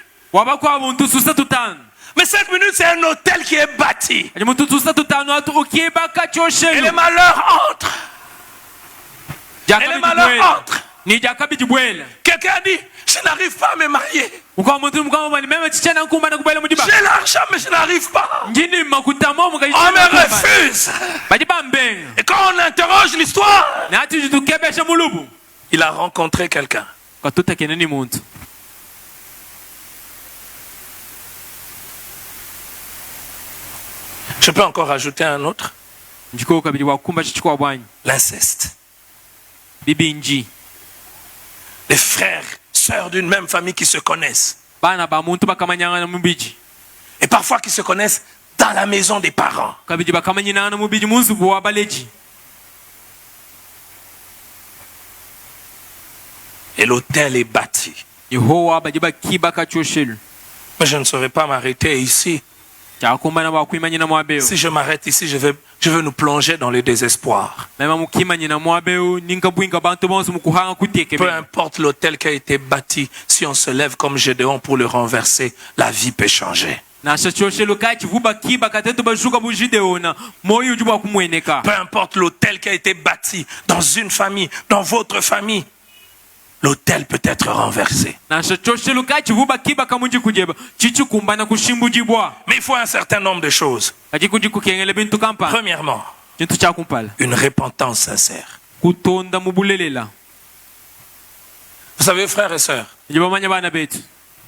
Mais 5 minutes, c'est un hôtel qui est bâti. Et les malheurs entrent. Et les malheurs entrent. Quelqu'un a dit, je n'arrive pas à me marier. J'ai l'argent, mais je n'arrive pas. On me refuse. Et quand on interroge l'histoire, il a rencontré quelqu'un. Je peux encore ajouter un autre. L'inceste. Les frères, sœurs d'une même famille qui se connaissent. Et parfois qui se connaissent dans la maison des parents. Et l'autel est bâti. Mais je ne saurais pas m'arrêter ici. Si je m'arrête ici, je veux nous plonger dans le désespoir. Peu importe l'autel qui a été bâti, si on se lève comme Gédéon pour le renverser, la vie peut changer. Peu importe l'autel qui a été bâti dans une famille, dans votre famille, l'autel peut être renversé. Mais il faut un certain nombre de choses. Premièrement, une repentance sincère. Vous savez, frères et sœurs,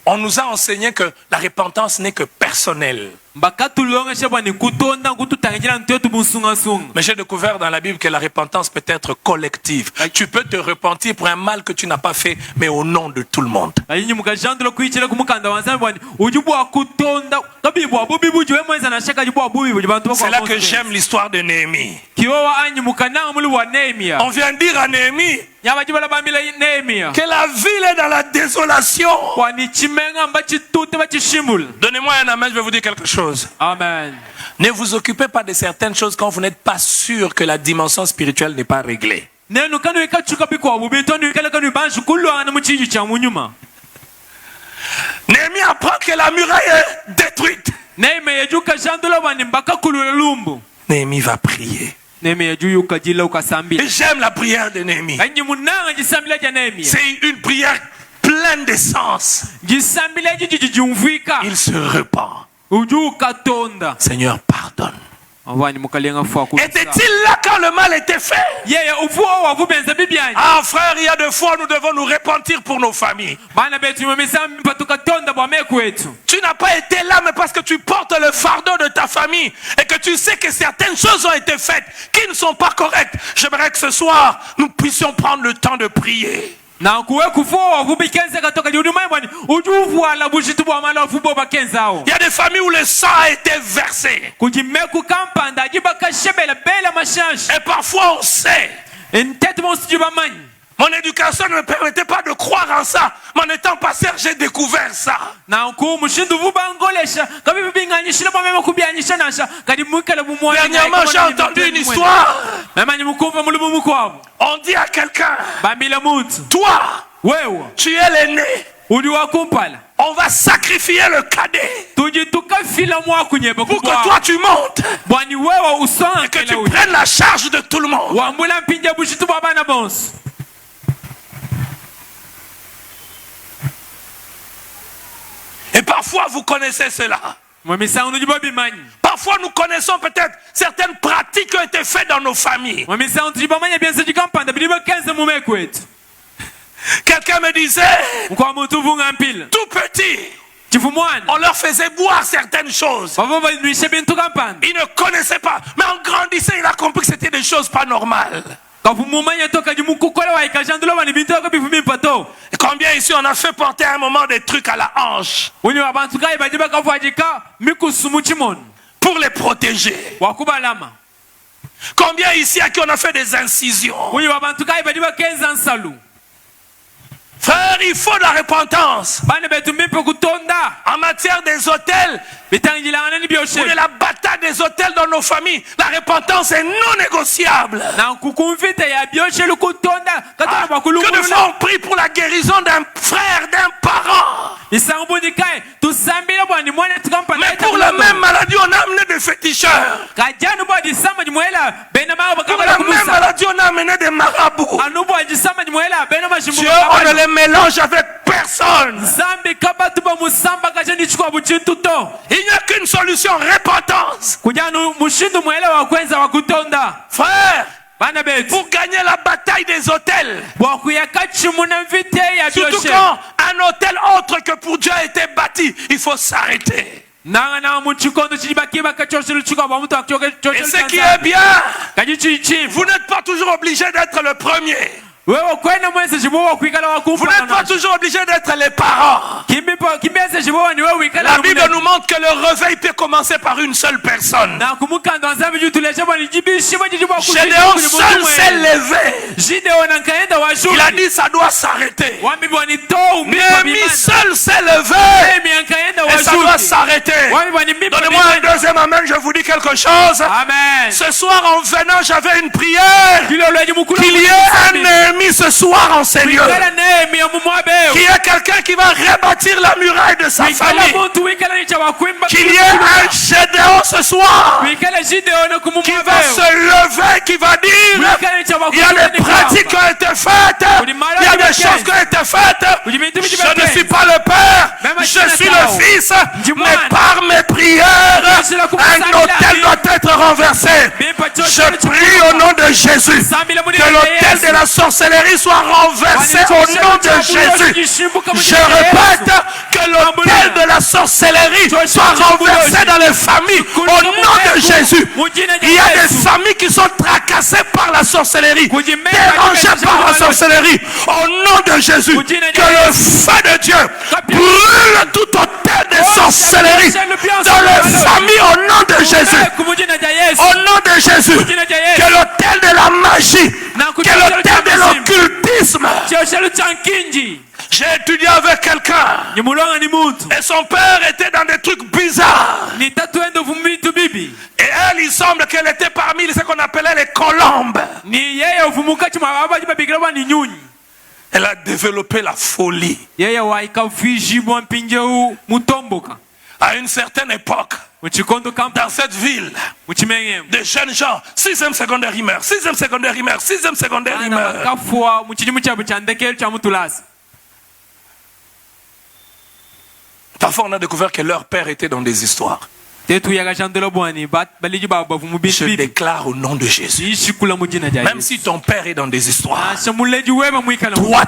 on nous a enseigné que la repentance n'est que personnelle. Mais j'ai découvert dans la Bible que la repentance peut être collective. Tu peux te repentir pour un mal que tu n'as pas fait, mais au nom de tout le monde. C'est là que j'aime l'histoire de Néhémie. On vient dire à Néhémie que la ville est dans la désolation. Donnez-moi un amen, je vais vous dire quelque chose. Amen. Ne vous occupez pas de certaines choses quand vous n'êtes pas sûr que la dimension spirituelle n'est pas réglée. Néhémie apprend que la muraille est détruite. Néhémie va prier. Et j'aime la prière de Néhémie. C'est une prière pleine de sens. Il se repent. Seigneur, pardonne. Était-il là quand le mal était fait? Ah frère, il y a des fois nous devons nous repentir pour nos familles. Tu n'as pas été là, mais parce que tu portes le fardeau de ta famille et que tu sais que certaines choses ont été faites qui ne sont pas correctes. J'aimerais que ce soir, nous puissions prendre le temps de prier. Il y a des familles où le sang a été versé. Et parfois on sait. Mon éducation ne me permettait pas de croire en ça. Mais en étant pasteur, j'ai découvert ça. Dernièrement, j'ai entendu une histoire. On dit à quelqu'un, toi, tu es l'aîné. On va sacrifier le cadet pour que toi tu montes et que tu prennes la charge de tout le monde. Et parfois vous connaissez cela. Parfois nous connaissons peut-être certaines pratiques qui ont été faites dans nos familles. Quelqu'un me disait, tout petit, on leur faisait boire certaines choses. Ils ne connaissaient pas. Mais en grandissant, il a compris que c'était des choses pas normales. Et combien ici on a fait porter à un moment des trucs à la hanche pour les protéger? Combien ici à qui on a fait des incisions? Frère, il faut de la repentance. En matière des hôtels, ou de la bataille des hôtels dans nos familles, la repentance est non négociable. Que de fois on prie pour la guérison d'un frère, d'un parent. Mais pour la même maladie, on a amené des féticheurs. Pour la même maladie, on a amené des marabouts. Dieu, on ne les mélange avec personne. Il n'y a qu'une solution, repentance. Frère, pour gagner la bataille des hôtels, surtout quand un hôtel autre que pour Dieu a été bâti, il faut s'arrêter. Et ce qui est bien, vous n'êtes pas toujours obligé d'être le premier. Vous n'êtes pas toujours obligé d'être les parents. La Bible nous montre que le réveil peut commencer par une seule personne. Gédéon seul s'est levé. Il a dit ça doit s'arrêter. Néhémie seul s'est levé. Et ça doit s'arrêter. Donnez-moi un deuxième amen, je vous dis quelque chose. Amen. Ce soir en venant, j'avais une prière qu'il y ait un ennemi ici ce soir en ces lieux, qu'il y ait quelqu'un qui va rebâtir la muraille de sa famille, qu'il y ait un Gédéon ce soir qui va se lever, qui va dire il y a des pratiques qui ont été faites, il y a des choses qui ont été faites, je ne suis pas le Père, je suis le Fils, mais par mes prières un autel doit être renversé. Je prie au nom de Jésus que l'autel de la sorcellerie soit renversé au nom de Jésus. Je répète que l'autel de la sorcellerie soit renversé dans les familles au nom de Jésus. Il y a des familles qui sont tracassées par la sorcellerie, dérangées par la sorcellerie. Au nom de Jésus, que le feu de Dieu brûle tout autel de sorcellerie dans les familles au nom de Jésus. Au nom de Jésus, que l'autel de la magie, que l'autel de l'occultisme. J'ai étudié avec quelqu'un et son père était dans des trucs bizarres. Et elle, il semble qu'elle était parmi ce qu'on appelait les colombes. Elle a développé la folie. À une certaine époque, dans cette ville, des jeunes gens, 6e secondaire, ils meurent, 6e secondaire, ils meurent, 6e secondaire, ils meurent. Parfois, on a découvert que leur père était dans des histoires. Je déclare au nom de Jésus, même si ton père est dans des histoires, toi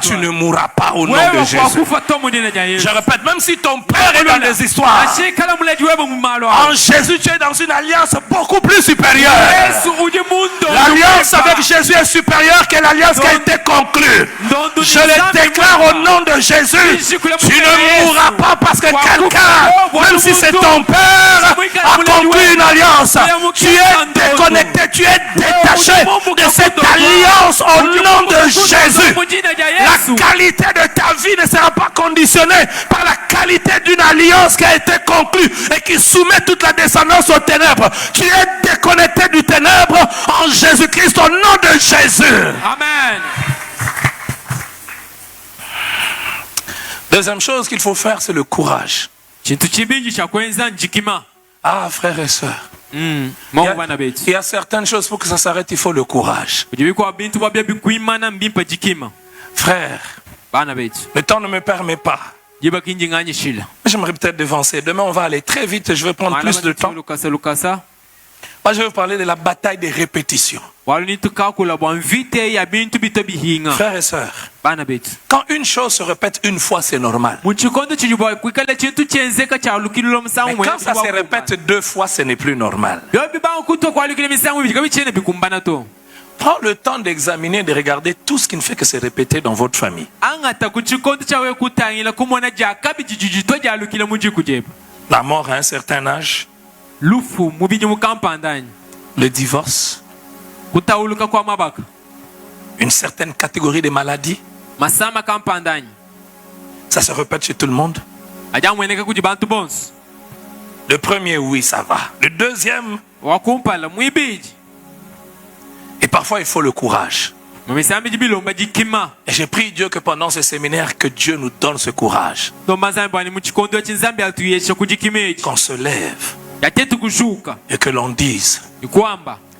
tu ne mourras pas au nom de Jésus. Je répète, même si ton père est dans des histoires, en Jésus tu es dans une alliance beaucoup plus supérieure. L'alliance avec Jésus est supérieure que l'alliance qui a été conclue. Je le déclare au nom de Jésus, tu ne mourras pas parce que quelqu'un, même si c'est ton père, a conclu une alliance. Tu es déconnecté, tu es détaché de cette alliance au nom de Jésus. La qualité de ta vie ne sera pas conditionnée par la qualité d'une alliance qui a été conclue et qui soumet toute la descendance aux ténèbres. Tu es déconnecté du ténèbre en Jésus-Christ au nom de Jésus. Amen. Deuxième chose qu'il faut faire, c'est le courage. Ah, frères et sœurs, il y a certaines choses pour que ça s'arrête, il faut le courage. Frère, le temps ne me permet pas. J'aimerais peut-être devancer. Demain, on va aller très vite et je vais prendre plus de temps. Moi, je vais vous parler de la bataille des répétitions. Frères et sœurs, quand une chose se répète une fois, c'est normal. Mais quand ça se répète deux fois, ce n'est plus normal. Prends le temps d'examiner et de regarder tout ce qui ne fait que se répéter dans votre famille. La mort à un certain âge, le divorce, une certaine catégorie de maladies, ça se répète chez tout le monde. Le premier, oui, ça va. Le deuxième, et parfois il faut le courage. Et j'ai prié Dieu que pendant ce séminaire, que Dieu nous donne ce courage. Qu'on se lève et que l'on dise,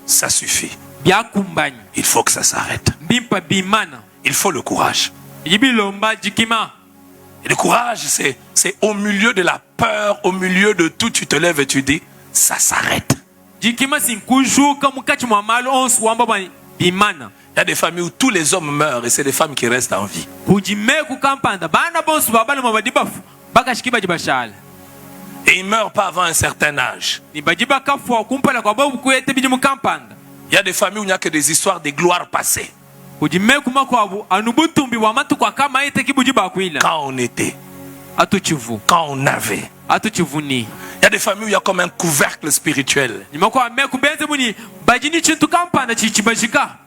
ça suffit. Il faut que ça s'arrête. Il faut le courage. Et le courage, c'est au milieu de la peur, au milieu de tout, tu te lèves et tu dis, ça s'arrête. Il y a des familles où tous les hommes meurent et c'est des femmes qui restent en vie. Et ils ne meurent pas avant un certain âge. Il y a des familles où il n'y a que des histoires de gloire passée. Quand on était, quand on avait. Il y a des familles où il y a comme un couvercle spirituel.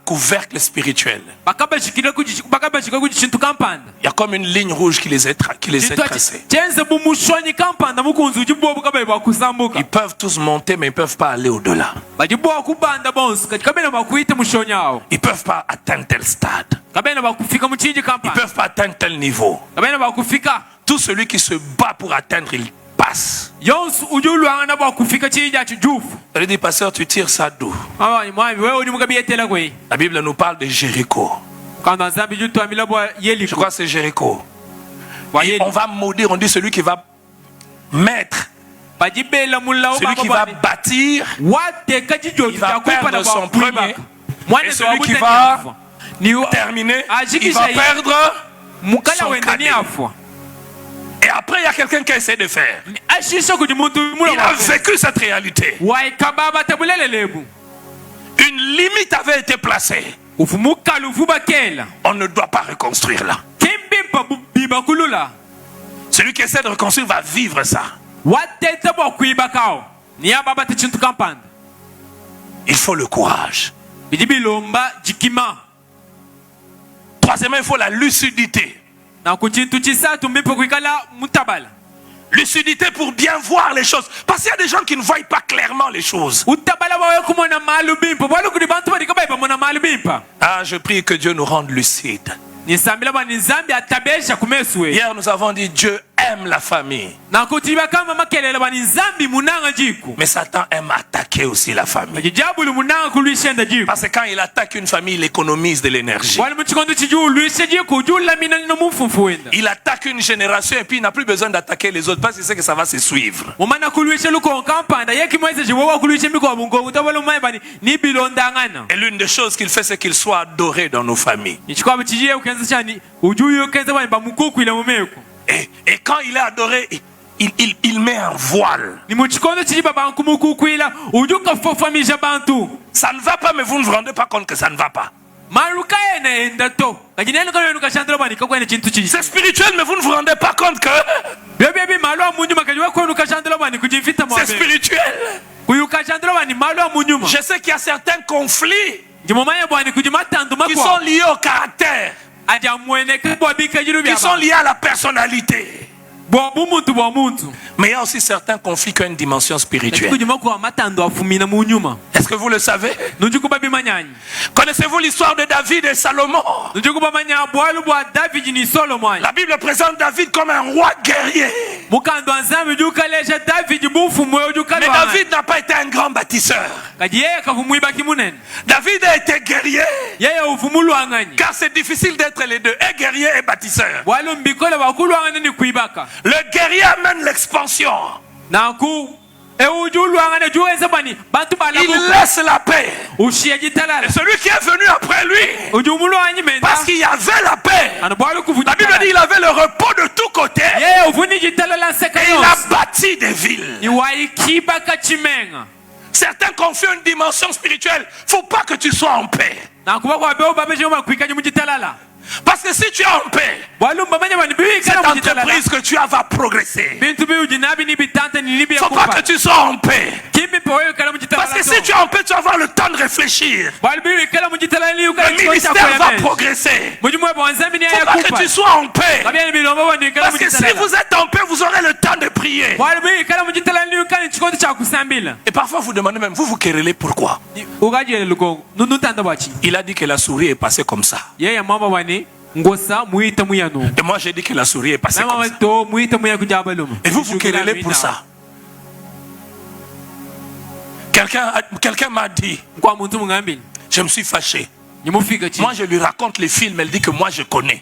Couvercle spirituel. Il y a comme une ligne rouge qui les est tracée. Ils peuvent tous monter, mais ils ne peuvent pas aller au-delà. Ils ne peuvent pas atteindre tel stade. kabena bakufika mu kinji Ils ne Kampala peuvent pas atteindre tel niveau. kabena bakufika Tout celui qui se bat pour atteindre, il passe. yonsu ujulwanga na bakufika kinji kijufu Elle dit, pasteur, tu tires ça d'où? abani mwami wewe uri mugabi yetela kwe La Bible nous parle de Jéricho. quand nzambi jutu amila bwa Je Yeriko crois que c'est Jéricho. bwa Et on Yeriko va maudire, on dit celui qui va mettre, bajibela mulla celui qui va bâtir, wateka kijofu il va chakupa na perdre son premier. kuibaka mwana Et celui qui va ni terminer, il ajikisha va perdre mukala son wenda ni cadet. afwa Et après, il y a quelqu'un qui essaie de faire. ashisha kuti muntu Il a vécu cette réalité. waikababa tabulele lebu Une limite avait été placée. ufumukalu fubakela On ne doit pas reconstruire là. kimbimpa bibakulula Celui qui essaie de reconstruire va vivre ça. wateta bwa kuibakao ni ababa techintu kampanda Il faut le courage. bijibilomba jikima Troisièmement, il faut la lucidité. na kuchintu chisatu mbipo kuikala mutabala Lucidité pour bien voir les choses. Parce qu'il y a des gens qui ne voient pas clairement les choses. utabala wawe kumona malu bimpa bwali kudi bantu badikabaipa mona malu bimpa Ah, je prie que Dieu nous rende lucides. nisambila bwa nizambi atabesha kumeswe Hier, nous avons dit Dieu aime la famille. na kutiba kama makelele bwa nizambi munanga jiku Mais Satan aime attaquer aussi la famille. ajijabulu munanga kulwishenda jiku Parce que quand il attaque une famille, il économise de l'énergie. wali muchikondo chiju lwishe jiku julamina no mufufu wenda Il attaque une génération et puis il n'a plus besoin d'attaquer les autres parce qu'il sait que ça va se suivre. mumana kulwishe luko kampanda yeki mweze jiwowa kulwishe miko bungo utabalo maibani ni bilondangana Et l'une des choses qu'il fait, c'est qu'il soit adoré dans nos familles. ichikwa bichiye ukenza chani ujuyo ukenza bani bamukuku ila mumeko Et quand il est adoré, il met un voile. ni muchikondo chiji baba nkumukuku ila ujuka fofamisha bantu Ça ne va pas, mais vous ne vous rendez pas compte que ça ne va pas. maruka ena enda to kajinene kana nuka chandra bani kakwene chintu chiji C'est spirituel, mais vous ne vous rendez pas compte que bebe malwa munyuma kajiwa kwenu ka chandra bani kujifita c'est mwabe spirituel. kuyuka chandra bani malwa munyuma Je sais qu'il y a certains conflits jimomanya bani kujimatandu qui sont makwa liés au caractère, aja mwene kabwa bika jiru qui sont liés à la personnalité. bwa bumuntu bwa muntu Mais il y a aussi certains conflits qui ont une dimension spirituelle. kujima kwa matando afumina munyuma Est-ce que vous le savez? nujikuba bimanyanyi Connaissez-vous l'histoire de David et Salomon? nujikuba manya bwalu bwa David ni Solomon La Bible présente David comme un roi guerrier. mukando anzambi jukaleja David bufu mwe Mais jukalo David n'a pas été un grand bâtisseur. kaji yeye kavumuiba kimunene David a été guerrier. yeye ufumulu angani Car c'est difficile d'être les deux, et guerrier et bâtisseur. bwalu mbikole bakulu angani ni kuibaka Le guerrier amène l'expansion. naku ujulu angani juweza bani bantu Il balabuka laisse la paix. ushia jitalala Et celui qui est venu après lui, ujumulu anyi menda parce qu'il y avait la paix. ana bwalu kufu La Bible dit qu'il avait le repos de tous côtés. yeye ufuni jitalala seka Et il yose a bâti des villes. iwaikibaka chimenga Certains confient une dimension spirituelle. Faut pas que tu sois en paix. nakuba kwa beo babe joma kuikanye mujitalala Parce que si tu es en paix, bwalu mbamanya bani biwi cette kana mujitalala entreprise que tu as va progresser. bintu biu jinabi ni bitante ni libi ya Faut pas kupa que tu sois en paix. kimi po wewe kana mujitalala Parce que si tu es en paix, tu vas avoir le temps de réfléchir. bwalu biwi kana mujitalala ni ukana Le ministère va progresser. mujumwe bwanzambi ni Faut ya pas que kupa tu sois en paix. kabya bilombo bani kana Parce que si mujitalala vous êtes en paix, vous aurez le temps de prier. bwalu biwi kana mujitalala ni ukana chikondi cha kusambila Et parfois, vous demandez même, vous querellez pourquoi? ugajele lukongo nunutanda bachi Il a dit que la souris est passée comme ça. yeye mama bani ngosa muita muyano Et moi, j'ai dit que la souris est passée mama comme ça. to muita muya kujabaluma Et vous querellez pour ça. Quelqu'un m'a dit, kwa muntu mungambini je me suis fâché. nimufika chi Moi, je lui raconte les films, elle dit que moi, je connais.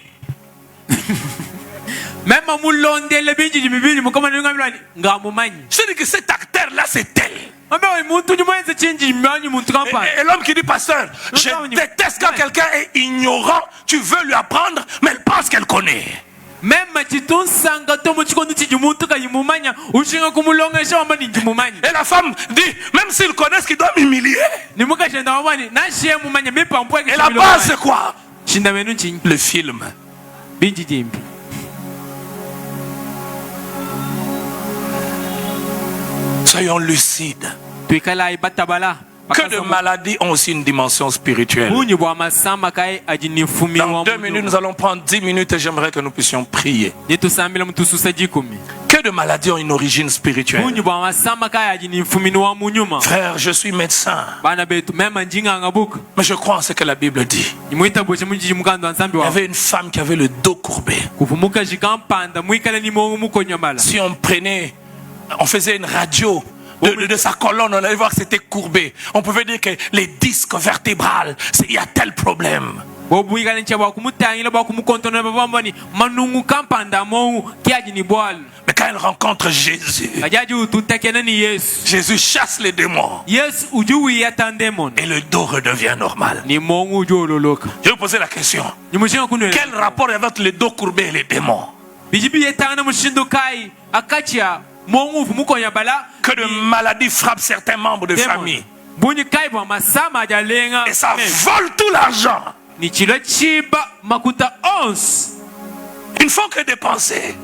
même mulondele binji jimibili mukoma ngambirani ngamumanyi Je dis que cet acteur-là, c'est tel. ambe muntu jumwenze chinji mmanyi muntu kampa Et l'homme qui dit, pasteur, je déteste quand quelqu'un est ignorant, tu veux lui apprendre, mais elle pense qu'elle connaît. même chitunsanga to muchikondo chiji muntu kayimumanya ushinga kumulongesha wamba ni jimumanya Et la femme dit, même s'il connaît ce qu'il doit m'humilier. nimukashenda wabani nashie mumanya mipa mpwe Et la base, c'est quoi? shinda menu chinyi Le film. binji jimbi Soyons lucides. tuikala ibatabala Que de maladies ont aussi une dimension spirituelle. Dans 2 minutes, nous allons prendre 10 minutes et j'aimerais que nous puissions prier. Que de maladies ont une origine spirituelle. Frère, je suis médecin. Mais je crois en ce que la Bible dit. Il y avait une femme qui avait le dos courbé. Si on faisait une radio de sa colonne, on allait voir que c'était courbé. On pouvait dire que les disques vertébrales, il y a tel problème. Mais quand elle rencontre Jésus, Jésus chasse les démons et le dos redevient normal. Je vais vous poser la question. Quel rapport y a entre le dos courbé et les démons? Que de maladies frappent certains membres de famille et ça vole tout l'argent. Une fois que dépensé,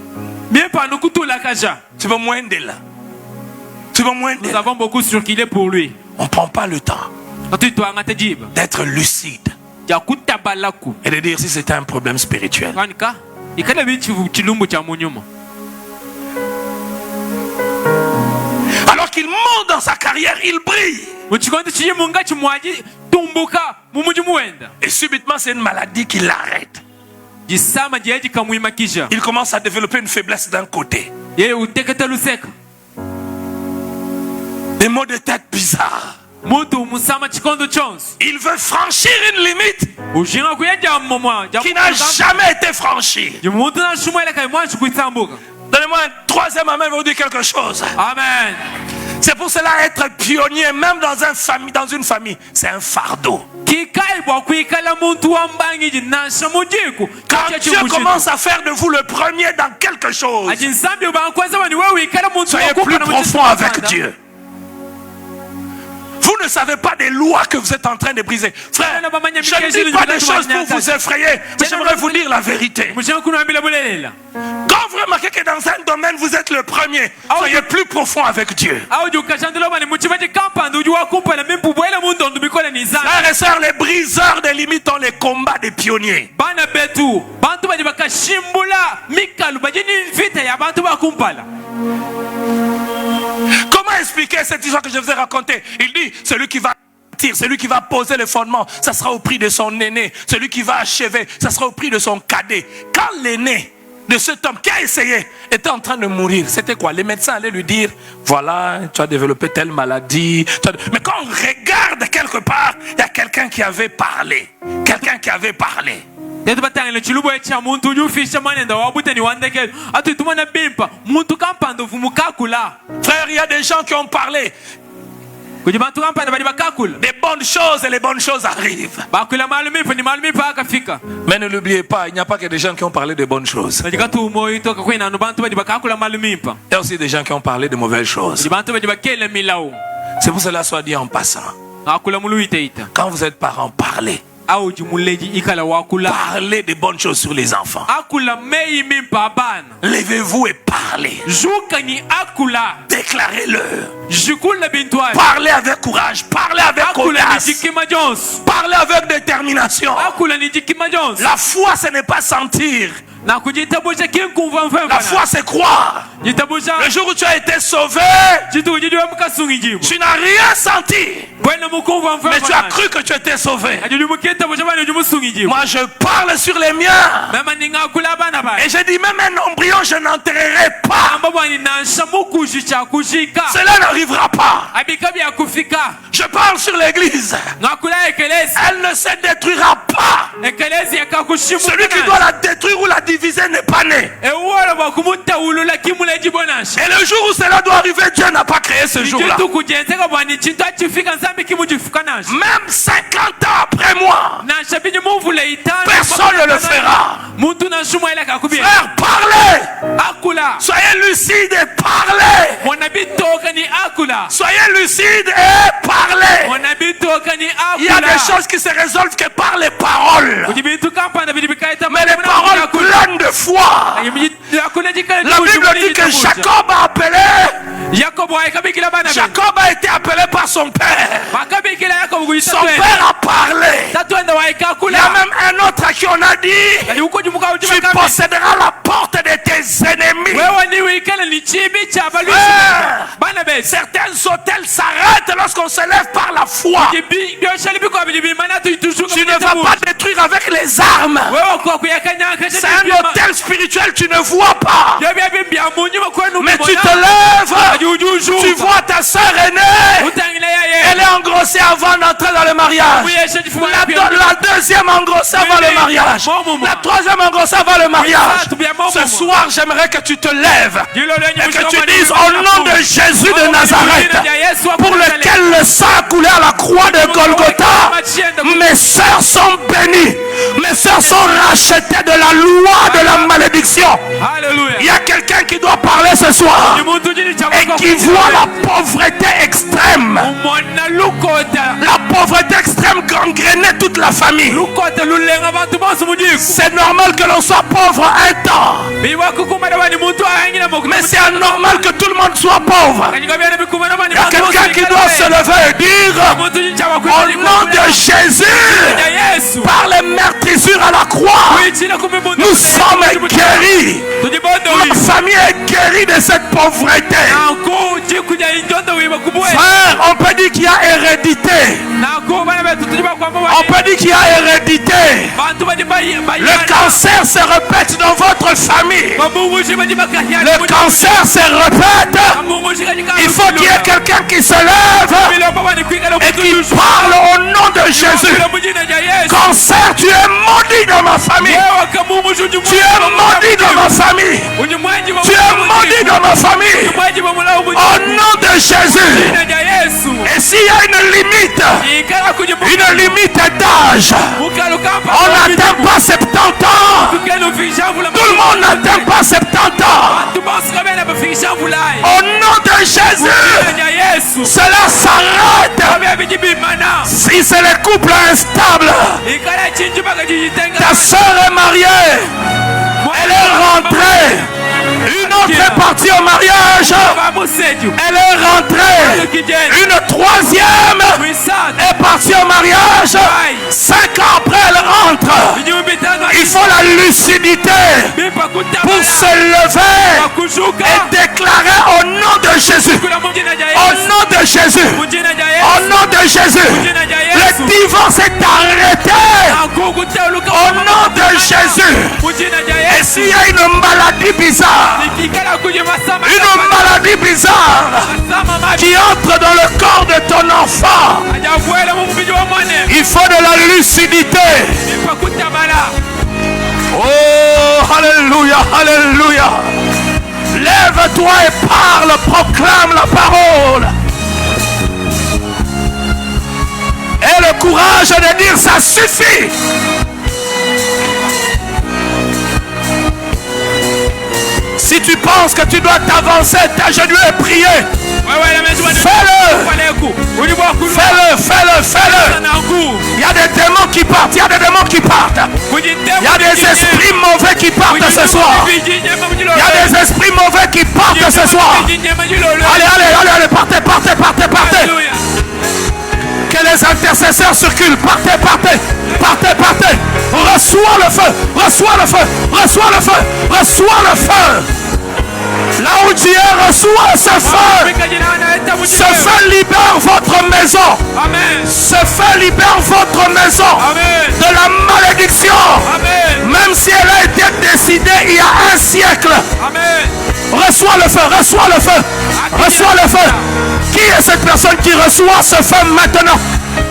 tu vas moins de là. Nous avons beaucoup circulé pour lui. On ne prend pas le temps d'être lucide et de dire si c'était un problème spirituel. Alors qu'il monte dans sa carrière, il brille. Et subitement, c'est une maladie qui l'arrête. Il commence à développer une faiblesse d'un côté. Des maux de tête bizarres. Il veut franchir une limite qui n'a jamais été franchie. Donnez-moi un troisième amen, vous dire quelque chose. Amen. C'est pour cela être pionnier, même dans une famille, c'est un fardeau. Quand Dieu commence à faire de vous le premier dans quelque chose, soyez plus profond avec Dieu. Vous ne savez pas des lois que vous êtes en train de briser. Frère, je ne dis pas des choses pour vous effrayer, mais j'aimerais vous dire la vérité. Quand vous remarquez que dans un domaine vous êtes le premier, soyez plus profond avec Dieu. Frères et sœurs, les briseurs des limites ont les combats des pionniers. Comment expliquer cette histoire que je vous ai racontée? Il dit, celui qui va poser les fondements, ça sera au prix de son aîné. Celui qui va achever, ça sera au prix de son cadet. Quand l'aîné de cet homme qui a essayé était en train de mourir, c'était quoi? Les médecins allaient lui dire, voilà, tu as développé telle maladie. Mais quand on regarde quelque part, il y a quelqu'un qui avait parlé. Frère, il y a des gens qui ont parlé des bonnes choses et les bonnes choses arrivent. Mais ne l'oubliez pas, il n'y a pas que des gens qui ont parlé de bonnes choses. Il y a aussi des gens qui ont parlé de mauvaises choses. C'est pour cela, soit dit en passant, quand vous êtes parents, parlez. Parlez des bonnes choses sur les enfants. Levez-vous et parlez. Déclarez-le. Parlez avec courage. Parlez avec audace. Parlez avec détermination. La foi, ce n'est pas sentir. La foi, c'est croire. Le jour où tu as été sauvé, tu n'as rien senti, mais tu as cru que tu étais sauvé. Moi, je parle sur les miens et je dis, même un embryon, je n'enterrerai pas. Cela n'arrivera pas. Je parle sur l'église. Elle ne se détruira pas. Celui qui doit la détruire ou la diviser n'est pas né. Et le jour où cela doit arriver, Dieu n'a pas créé ce jour-là. Même 50 ans après moi, personne ne le fera. Frère, parlez. Soyez lucide et parlez. Soyez lucide et parlez. Il y a des choses qui se résolvent que par les paroles. Mais les paroles pleines de foi La Bible dit que Jacob a appelé. Jacob a été appelé par son père. Son père a parlé. Il y a même un autre à qui on a dit: tu posséderas la porte de tes ennemis. Certains hôtels s'arrêtent lorsqu'on se lève par la foi. Tu ne vas pas détruire avec les armes. C'est un hôtel spirituel, tu ne vois pas. Mais tu te lèves, tu vois ta soeur aînée. Elle est engrossée avant d'entrer dans le mariage. La deuxième engrossée avant le mariage. La troisième engrossée avant le mariage. Ce soir, j'aimerais que tu te lèves et que tu dises: au nom de Jésus de Nazareth, pour lequel le sang a coulé à la croix de Golgotha, mes sœurs sont bénies. Mes sœurs sont rachetées de la loi de la malédiction. Il y a quelqu'un qui doit parler ce soir et qui voit la pauvreté extrême. La pauvreté extrême gangrénait toute la famille. C'est normal que l'on soit pauvre un temps, mais c'est anormal que tout le monde soit pauvre. Il y a quelqu'un qui doit se lever et dire: au nom de Jésus, par les meurtrissures à la croix, nous sommes guéris. Ma famille est guérie de cette pauvreté. Frère, on peut dire qu'il y a hérédité. On peut dire qu'il y a hérédité. Le cancer se répète dans votre famille. Le cancer se répète. Il faut qu'il y ait quelqu'un qui se lève et qui parle au nom de Jésus. Cancer, tu es maudit dans ma famille. Tu es maudit dans ma famille. Tu es maudit dans ma famille. Au nom de Jésus. Et s'il y a une limite d'âge, on n'atteint pas 70 ans. Tout le monde n'atteint pas 70 ans. Au nom de Jésus, cela s'arrête. Si c'est les couples instables, ta soeur est mariée, elle est rentrée, une autre est partie au mariage, elle est rentrée, une troisième est partie au mariage, 5 ans après elle rentre. Il faut la lucidité pour se lever et déclarer au nom de Jésus, au nom de Jésus, au nom de Jésus, le divorce est arrêté au nom de Jésus. Et s'il y a une maladie bizarre, qui entre dans le corps de ton enfant, il faut de la lucidité. Oh, alléluia, alléluia. Lève-toi et parle, proclame la parole. Et le courage de dire: ça suffit. Si tu penses que tu dois t'avancer, t'agenouiller et prier, fais-le. Il y a des démons qui partent. Il y a des esprits mauvais qui partent ce soir. Il y a des esprits mauvais qui partent ce soir. Allez, partez. Que les intercesseurs circulent. Partez. Reçois le feu. Là où tu es, reçois ce feu. Ce feu libère votre maison. Ce feu libère votre maison de la malédiction. Même si elle a été décidée il y a 1 siècle. Reçois le feu. Qui est cette personne qui reçoit ce feu maintenant?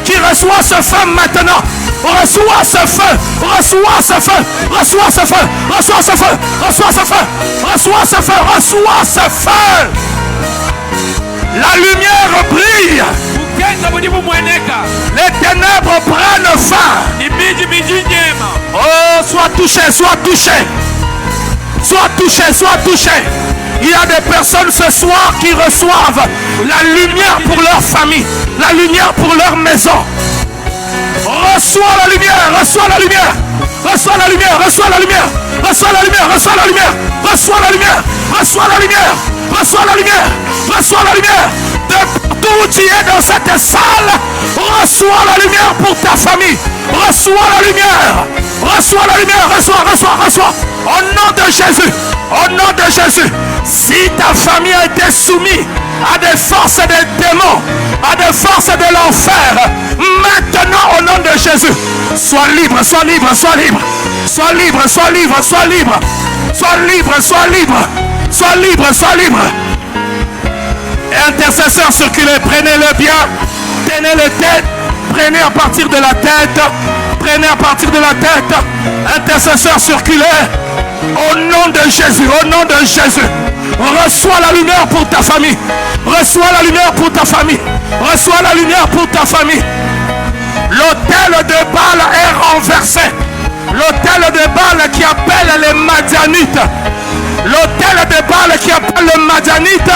Reçois ce feu. La lumière brille. Les ténèbres prennent fin. Oh, sois touché. Il y a des personnes ce soir qui reçoivent la lumière pour leur famille, la lumière pour leur maison. Reçois la lumière. reçois la lumière, reçois la lumière, reçois la lumière, reçois la lumière, reçois la lumière, reçois la lumière. De partout où tu es dans cette salle, reçois la lumière pour ta famille. Reçois la lumière, reçois la lumière, reçois. Au nom de Jésus, au nom de Jésus. Si ta famille a été soumise à des forces des démons, à des forces de l'enfer, maintenant au nom de Jésus, sois libre, sois libre, sois libre, sois libre, sois libre, sois libre, sois libre, sois libre, sois libre, sois libre. Et intercesseurs, circulez, prenez-le bien, tenez-le tête, prenez à partir de la tête, prenez à partir de la tête, intercesseurs, circulez, au nom de Jésus, au nom de Jésus. Reçois la lumière pour ta famille. Reçois la lumière pour ta famille. Reçois la lumière pour ta famille. L'autel de Baal est renversé. L'autel de Baal qui appelle les Madianites. L'autel de Baal qui appelle les Madianites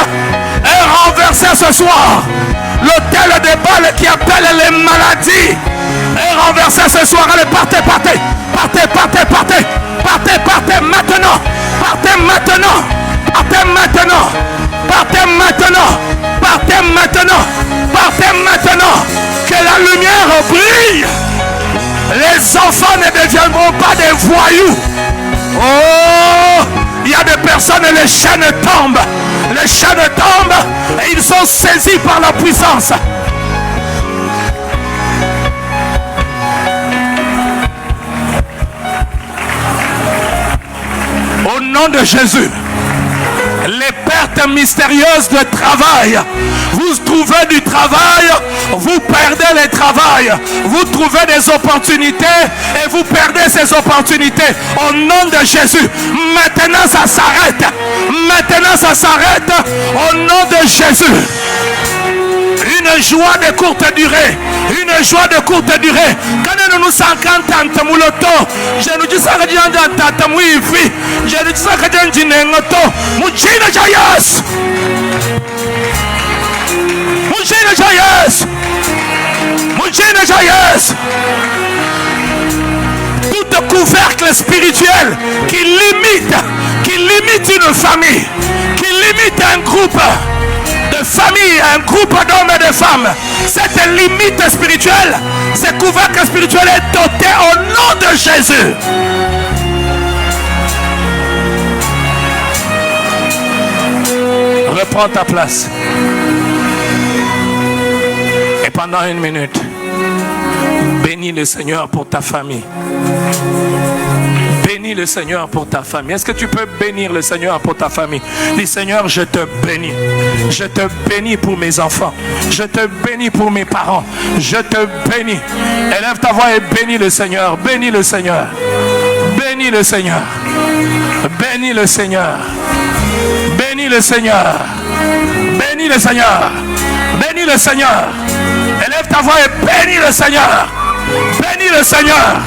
est renversé ce soir. L'autel de Baal qui appelle les maladies est renversé ce soir. Allez, partez, partez. Partez, partez, partez. Partez, partez maintenant. Partez maintenant. Partez maintenant. Partez maintenant. Partez maintenant. Partez maintenant. Que la lumière brille. Les enfants ne deviendront pas des voyous. Oh, il y a des personnes, les chaînes tombent. Les chaînes tombent et ils sont saisis par la puissance. Au nom de Jésus, les pertes mystérieuses de travail, vous trouvez du travail, vous perdez le travail, vous trouvez des opportunités et vous perdez ces opportunités. Au nom de Jésus, maintenant ça s'arrête. Maintenant ça s'arrête. Au nom de Jésus. Une joie de courte durée. Une joie de courte durée. Quand nous nous 50 mouloto, je nous dis ça que Dieu a tata mouifi. Je nous dis ça que Dieu a dit nengoto. Mujina Jayas. Mujina Jayas. Mujina Jayas. Tout couvercle spirituel qui limite une famille, qui limite un groupe de famille, un groupe d'hommes et de femmes. Cette limite spirituelle, ce couvercle spirituel est doté au nom de Jésus. Reprends ta place. Et pendant 1 minute, bénis le Seigneur pour ta famille. Bénis le Seigneur pour ta famille. Est-ce que tu peux bénir le Seigneur pour ta famille? Dis Seigneur, je te bénis. Je te bénis pour mes enfants. Je te bénis pour mes parents. Je te bénis. Élève ta voix et bénis le Seigneur. Bénis le Seigneur. Bénis le Seigneur. Bénis le Seigneur. Bénis le Seigneur. Bénis le Seigneur. Bénis le Seigneur. Élève ta voix et bénis le Seigneur. Bénis le Seigneur.